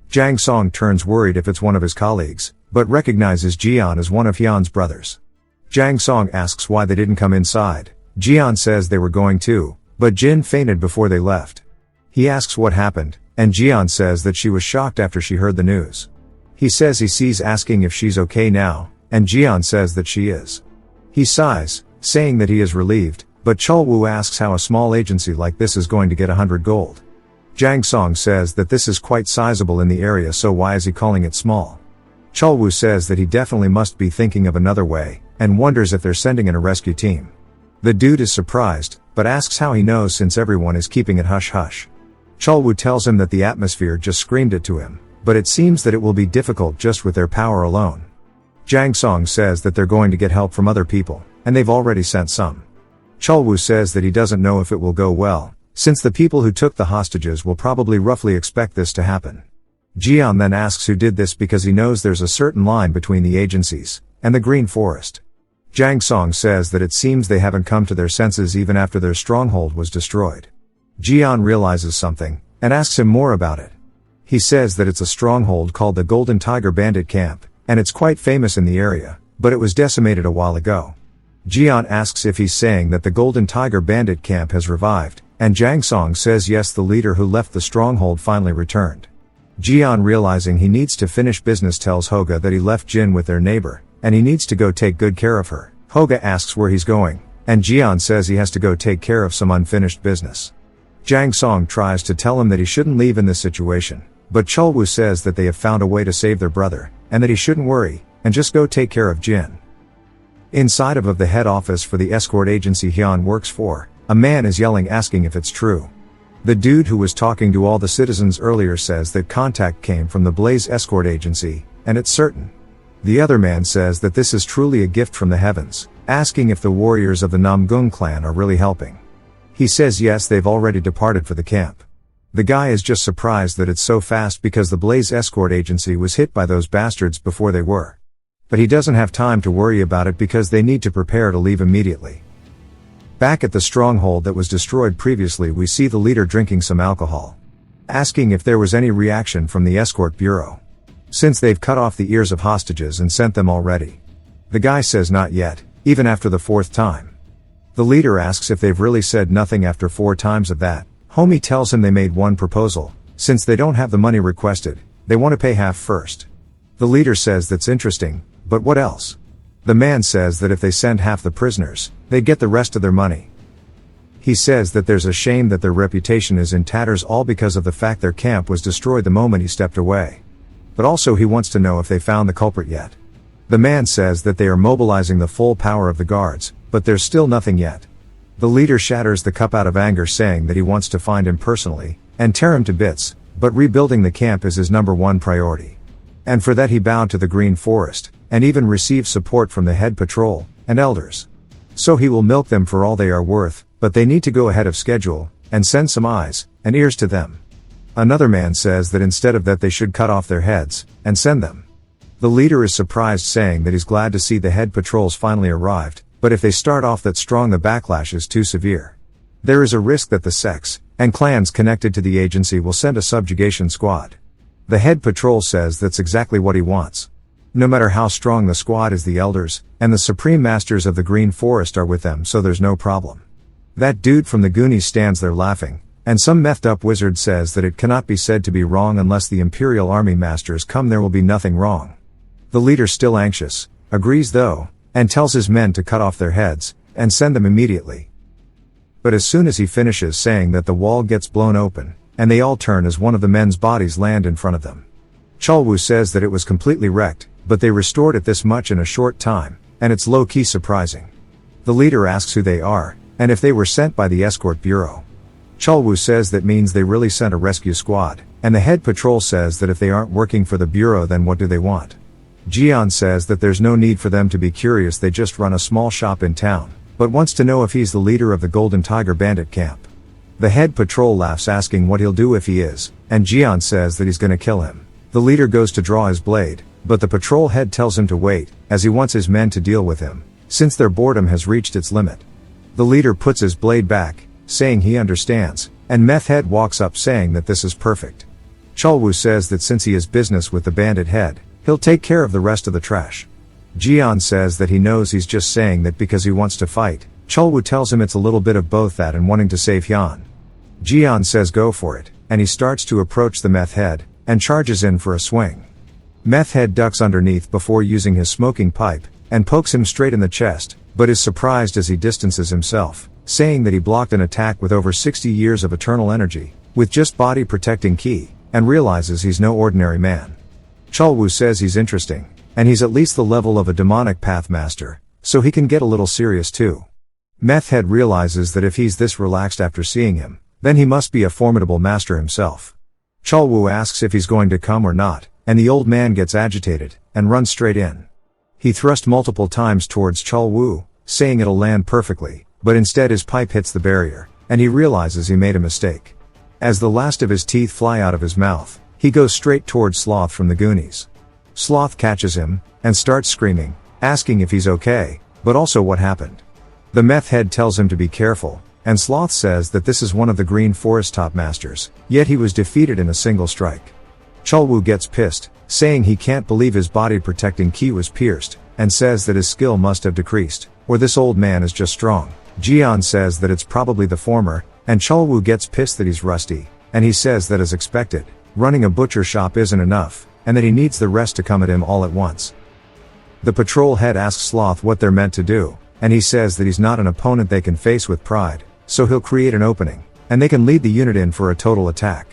Jang Song turns worried if it's one of his colleagues, but recognizes Jian as one of Hyun's brothers. Jang Song asks why they didn't come inside. Jian says they were going to, but Jin fainted before they left. He asks what happened, and Jian says that she was shocked after she heard the news. He says he sees, asking if she's okay now, and Jian says that she is. He sighs, saying that he is relieved, but Cholwoo asks how a small agency like this is going to get 100 gold. Jang Song says that this is quite sizable in the area, so why is he calling it small? Cholwoo says that he definitely must be thinking of another way, and wonders if they're sending in a rescue team. The dude is surprised, but asks how he knows since everyone is keeping it hush-hush. Cholwoo tells him that the atmosphere just screamed it to him, but it seems that it will be difficult just with their power alone. Jang Song says that they're going to get help from other people, and they've already sent some. Cholwoo says that he doesn't know if it will go well, since the people who took the hostages will probably roughly expect this to happen. Jian then asks who did this because he knows there's a certain line between the agencies and the Green Forest. Jang Song says that it seems they haven't come to their senses even after their stronghold was destroyed. Jian realizes something, and asks him more about it. He says that it's a stronghold called the Golden Tiger Bandit Camp, and it's quite famous in the area, but it was decimated a while ago. Jian asks if he's saying that the Golden Tiger Bandit Camp has revived, and Jang Song says yes, the leader who left the stronghold finally returned. Jian, realizing he needs to finish business, tells Hoga that he left Jin with their neighbor, and he needs to go take good care of her. Hoga asks where he's going, and Jian says he has to go take care of some unfinished business. Jang Song tries to tell him that he shouldn't leave in this situation, but Cholwoo says that they have found a way to save their brother, and that he shouldn't worry, and just go take care of Jin. Inside of the head office for the escort agency Hyun works for, A man is yelling asking if it's true. The dude who was talking to all the citizens earlier says that contact came from the Blaze escort agency, and it's certain. The other man says that this is truly a gift from the heavens, asking if the warriors of the Namgung clan are really helping. He says yes, they've already departed for the camp. The guy is just surprised that it's so fast because the Blaze escort agency was hit by those bastards before they were. But he doesn't have time to worry about it because they need to prepare to leave immediately. Back at the stronghold that was destroyed previously, we see the leader drinking some alcohol, asking if there was any reaction from the escort bureau, since they've cut off the ears of hostages and sent them already. The guy says not yet, even after the 4th time. The leader asks if they've really said nothing after 4 times of that. Homie tells him they made one proposal, since they don't have the money requested, they want to pay half first. The leader says that's interesting, but what else? The man says that if they send half the prisoners, they'd get the rest of their money. He says that there's a shame that their reputation is in tatters all because of the fact their camp was destroyed the moment he stepped away. But also he wants to know if they found the culprit yet. The man says that they are mobilizing the full power of the guards, but there's still nothing yet. The leader shatters the cup out of anger, saying that he wants to find him personally, and tear him to bits, but rebuilding the camp is his #1 priority. And for that he bowed to the Green Forest, and even received support from the head patrol, and elders. So he will milk them for all they are worth, but they need to go ahead of schedule, and send some eyes, and ears to them. Another man says that instead of that they should cut off their heads, and send them. The leader is surprised, saying that he's glad to see the head patrols finally arrived, but if they start off that strong the backlash is too severe. There is a risk that the sects, and clans connected to the agency will send a subjugation squad. The head patrol says that's exactly what he wants. No matter how strong the squad is, the elders, and the supreme masters of the Green Forest are with them, so there's no problem. That dude from the Goonies stands there laughing, and some methed up wizard says that it cannot be said to be wrong unless the Imperial Army masters come, there will be nothing wrong. The leader, still anxious, agrees though, and tells his men to cut off their heads, and send them immediately. But as soon as he finishes saying that, the wall gets blown open, and they all turn as one of the men's bodies land in front of them. Cholwu says that it was completely wrecked, but they restored it this much in a short time, and it's low-key surprising. The leader asks who they are, and if they were sent by the escort bureau. Cholwu says that means they really sent a rescue squad, and the head patrol says that if they aren't working for the bureau, then what do they want? Jian says that there's no need for them to be curious, they just run a small shop in town, but wants to know if he's the leader of the Golden Tiger bandit camp. The head patrol laughs, asking what he'll do if he is, and Jian says that he's gonna kill him. The leader goes to draw his blade, but the patrol head tells him to wait, as he wants his men to deal with him, since their boredom has reached its limit. The leader puts his blade back, saying he understands, and Meth Head walks up saying that this is perfect. Cholwu says that since he has business with the bandit head, he'll take care of the rest of the trash. Jian says that he knows he's just saying that because he wants to fight. Cholwu tells him it's a little bit of both that and wanting to save Hyun. Jian says go for it, and he starts to approach the Meth Head, and charges in for a swing. Meth Head ducks underneath before using his smoking pipe, and pokes him straight in the chest, but is surprised as he distances himself, saying that he blocked an attack with over 60 years of eternal energy, with just body protecting ki, and realizes he's no ordinary man. Cholwu says he's interesting, and he's at least the level of a demonic path master, so he can get a little serious too. Meth Head realizes that if he's this relaxed after seeing him, then he must be a formidable master himself. Cholwu asks if he's going to come or not, and the old man gets agitated, and runs straight in. He thrusts multiple times towards Cholwu, saying it'll land perfectly, but instead his pipe hits the barrier, and he realizes he made a mistake. As the last of his teeth fly out of his mouth, he goes straight towards Sloth from the Goonies. Sloth catches him, and starts screaming, asking if he's okay, but also what happened. The Meth Head tells him to be careful, and Sloth says that this is one of the Green Forest top masters, yet he was defeated in a single strike. Cholwu gets pissed, saying he can't believe his body protecting ki was pierced, and says that his skill must have decreased, or this old man is just strong. Jian says that it's probably the former, and Cholwu gets pissed that he's rusty, and he says that as expected, running a butcher shop isn't enough, and that he needs the rest to come at him all at once. The patrol head asks Sloth what they're meant to do, and he says that he's not an opponent they can face with pride, so he'll create an opening, and they can lead the unit in for a total attack.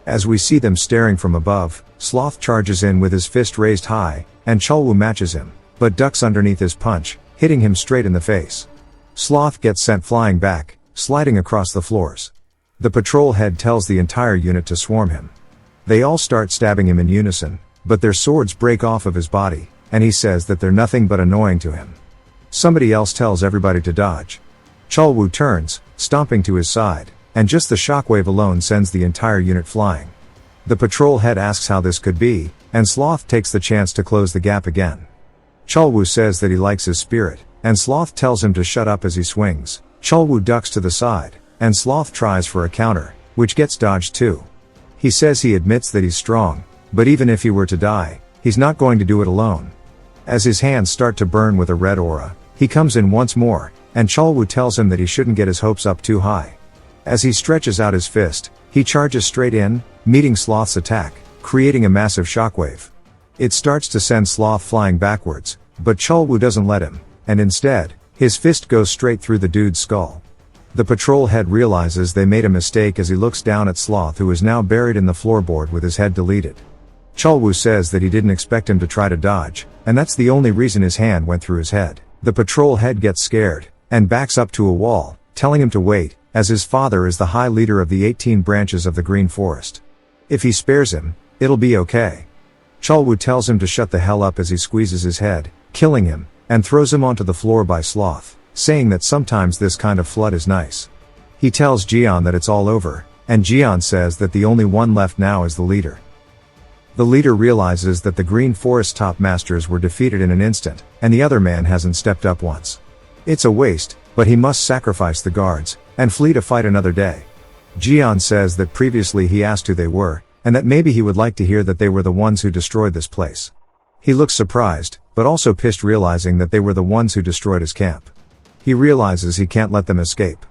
As we see them staring from above, Sloth charges in with his fist raised high, and Cholwu matches him, but ducks underneath his punch, hitting him straight in the face. Sloth gets sent flying back, sliding across the floors. The patrol head tells the entire unit to swarm him. They all start stabbing him in unison, but their swords break off of his body, and he says that they're nothing but annoying to him. Somebody else tells everybody to dodge. Chulwoo turns, stomping to his side, and just the shockwave alone sends the entire unit flying. The patrol head asks how this could be, and Sloth takes the chance to close the gap again. Chulwoo says that he likes his spirit, and Sloth tells him to shut up as he swings. Chulwoo ducks to the side, and Sloth tries for a counter, which gets dodged too. He says he admits that he's strong, but even if he were to die, he's not going to do it alone. As his hands start to burn with a red aura, he comes in once more, and Chulwoo tells him that he shouldn't get his hopes up too high. As he stretches out his fist, he charges straight in, meeting Sloth's attack, creating a massive shockwave. It starts to send Sloth flying backwards, but Chulwoo doesn't let him, and instead, his fist goes straight through the dude's skull. The patrol head realizes they made a mistake as he looks down at Sloth, who is now buried in the floorboard with his head deleted. Chulwoo says that he didn't expect him to try to dodge, and that's the only reason his hand went through his head. The patrol head gets scared, and backs up to a wall, telling him to wait, as his father is the high leader of the 18 branches of the Green Forest. If he spares him, it'll be okay. Chulwoo tells him to shut the hell up as he squeezes his head, killing him, and throws him onto the floor by Sloth, saying that sometimes this kind of flood is nice. He tells Jian that it's all over, and Jian says that the only one left now is the leader. The leader realizes that the Green Forest top masters were defeated in an instant, and the other man hasn't stepped up once. It's a waste, but he must sacrifice the guards, and flee to fight another day. Jian says that previously he asked who they were, and that maybe he would like to hear that they were the ones who destroyed this place. He looks surprised, but also pissed realizing that they were the ones who destroyed his camp. He realizes he can't let them escape.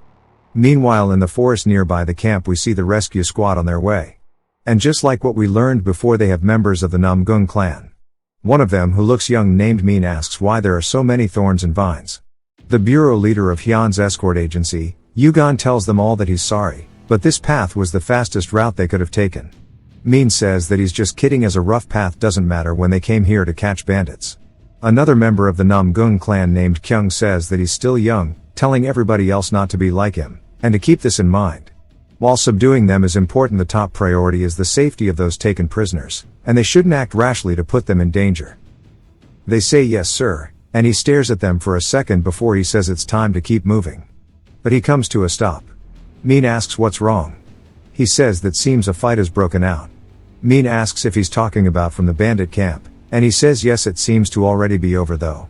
Meanwhile, in the forest nearby the camp we see the rescue squad on their way. And just like what we learned before, they have members of the Namgung clan. One of them, who looks young, named Min, asks why there are so many thorns and vines. The bureau leader of Hyun's escort agency, Yugon, tells them all that he's sorry, but this path was the fastest route they could have taken. Min says that he's just kidding, as a rough path doesn't matter when they came here to catch bandits. Another member of the Namgung clan named Kyung says that he's still young, telling everybody else not to be like him, and to keep this in mind. While subduing them is important, the top priority is the safety of those taken prisoners, and they shouldn't act rashly to put them in danger. They say yes sir, and he stares at them for a second before he says it's time to keep moving. But he comes to a stop. Min asks what's wrong. He says that seems a fight has broken out. Min asks if he's talking about from the bandit camp, and he says yes, it seems to already be over though.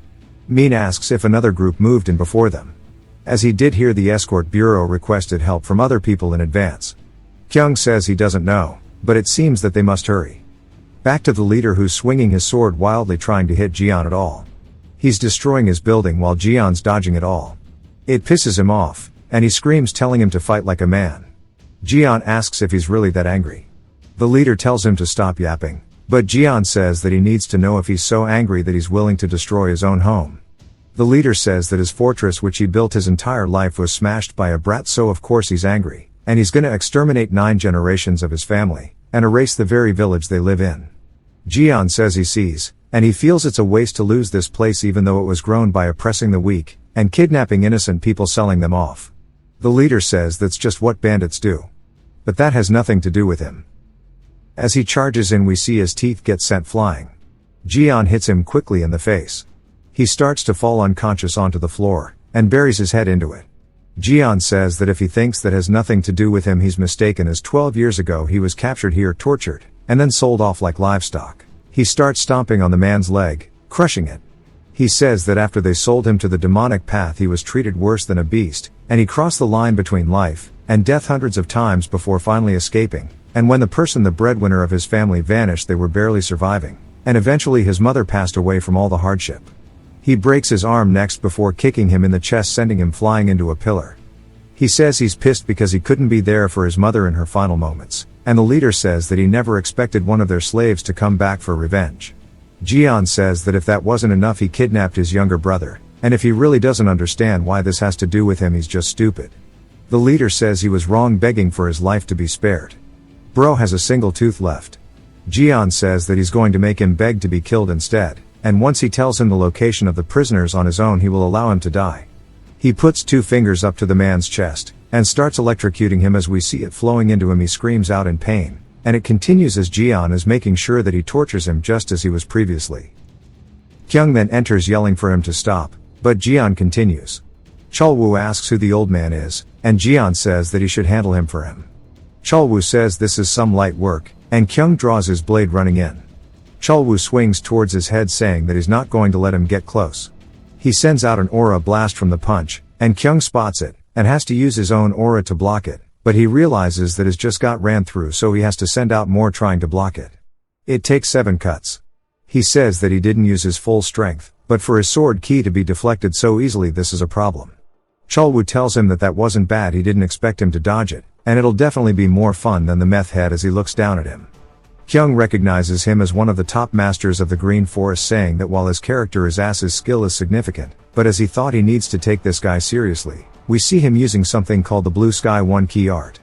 Min asks if another group moved in before them. As he did hear the escort bureau requested help from other people in advance. Kyung says he doesn't know, but it seems that they must hurry. Back to the leader, who's swinging his sword wildly trying to hit Jian at all. He's destroying his building while Jian's dodging it all. It pisses him off, and he screams, telling him to fight like a man. Jian asks if he's really that angry. The leader tells him to stop yapping, but Jian says that he needs to know if he's so angry that he's willing to destroy his own home. The leader says that his fortress, which he built his entire life, was smashed by a brat, so of course he's angry, and he's gonna exterminate 9 generations of his family, and erase the very village they live in. Jian says he sees, and he feels it's a waste to lose this place, even though it was grown by oppressing the weak, and kidnapping innocent people, selling them off. The leader says that's just what bandits do. But that has nothing to do with him. As he charges in, we see his teeth get sent flying. Jian hits him quickly in the face. He starts to fall unconscious onto the floor, and buries his head into it. Jian says that if he thinks that has nothing to do with him, he's mistaken, as 12 years ago he was captured here, tortured, and then sold off like livestock. He starts stomping on the man's leg, crushing it. He says that after they sold him to the demonic path, he was treated worse than a beast, and he crossed the line between life and death hundreds of times before finally escaping, and when the person, the breadwinner of his family, vanished, they were barely surviving, and eventually his mother passed away from all the hardship. He breaks his arm next before kicking him in the chest, sending him flying into a pillar. He says he's pissed because he couldn't be there for his mother in her final moments, and the leader says that he never expected one of their slaves to come back for revenge. Jian says that if that wasn't enough, he kidnapped his younger brother, and if he really doesn't understand why this has to do with him, he's just stupid. The leader says he was wrong begging for his life to be spared. Bro has a single tooth left. Jian says that he's going to make him beg to be killed instead, and once he tells him the location of the prisoners on his own, he will allow him to die. He puts 2 fingers up to the man's chest, and starts electrocuting him. As we see it flowing into him, he screams out in pain, and it continues as Jian is making sure that he tortures him just as he was previously. Kyung then enters yelling for him to stop, but Jian continues. Cholwoo asks who the old man is, and Jian says that he should handle him for him. Cholwoo says this is some light work, and Kyung draws his blade running in. Cholwoo swings towards his head saying that he's not going to let him get close. He sends out an aura blast from the punch, and Kyung spots it, and has to use his own aura to block it, but he realizes that his just got ran through, so he has to send out more trying to block it. It takes 7 cuts. He says that he didn't use his full strength, but for his sword ki to be deflected so easily, this is a problem. Cholwoo tells him that wasn't bad, he didn't expect him to dodge it, and it'll definitely be more fun than the meth head as he looks down at him. Kyung recognizes him as one of the top masters of the Green Forest, saying that while his character is ass, his skill is significant, but as he thought he needs to take this guy seriously, we see him using something called the Blue Sky 1 key art.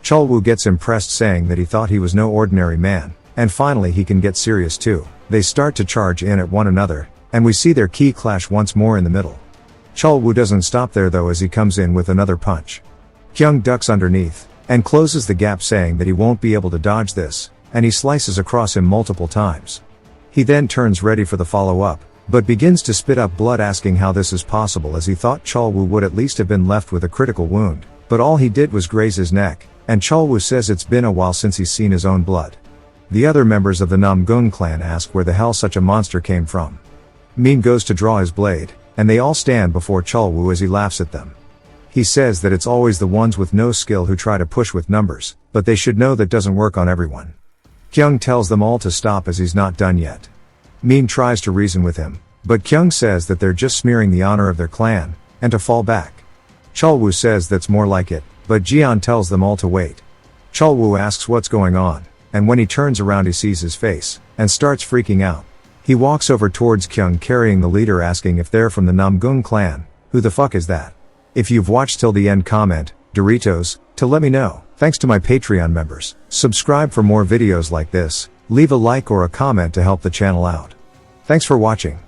Cholwoo gets impressed, saying that he thought he was no ordinary man, and finally he can get serious too. They start to charge in at one another, and we see their ki clash once more in the middle. Cholwoo doesn't stop there though, as he comes in with another punch. Kyung ducks underneath, and closes the gap, saying that he won't be able to dodge this, and he slices across him multiple times. He then turns ready for the follow-up, but begins to spit up blood, asking how this is possible, as he thought Cholwoo would at least have been left with a critical wound, but all he did was graze his neck, and Cholwoo says it's been a while since he's seen his own blood. The other members of the Namgung clan ask where the hell such a monster came from. Min goes to draw his blade, and they all stand before Cholwoo as he laughs at them. He says that it's always the ones with no skill who try to push with numbers, but they should know that doesn't work on everyone. Kyung tells them all to stop as he's not done yet. Min tries to reason with him, but Kyung says that they're just smearing the honor of their clan, and to fall back. Cholwoo says that's more like it, but Jian tells them all to wait. Cholwoo asks what's going on, and when he turns around he sees his face, and starts freaking out. He walks over towards Kyung carrying the leader, asking if they're from the Namgung clan. Who the fuck is that? If you've watched till the end, comment, Doritos, to let me know. Thanks to my Patreon members. Subscribe for more videos like this, leave a like or a comment to help the channel out. Thanks for watching.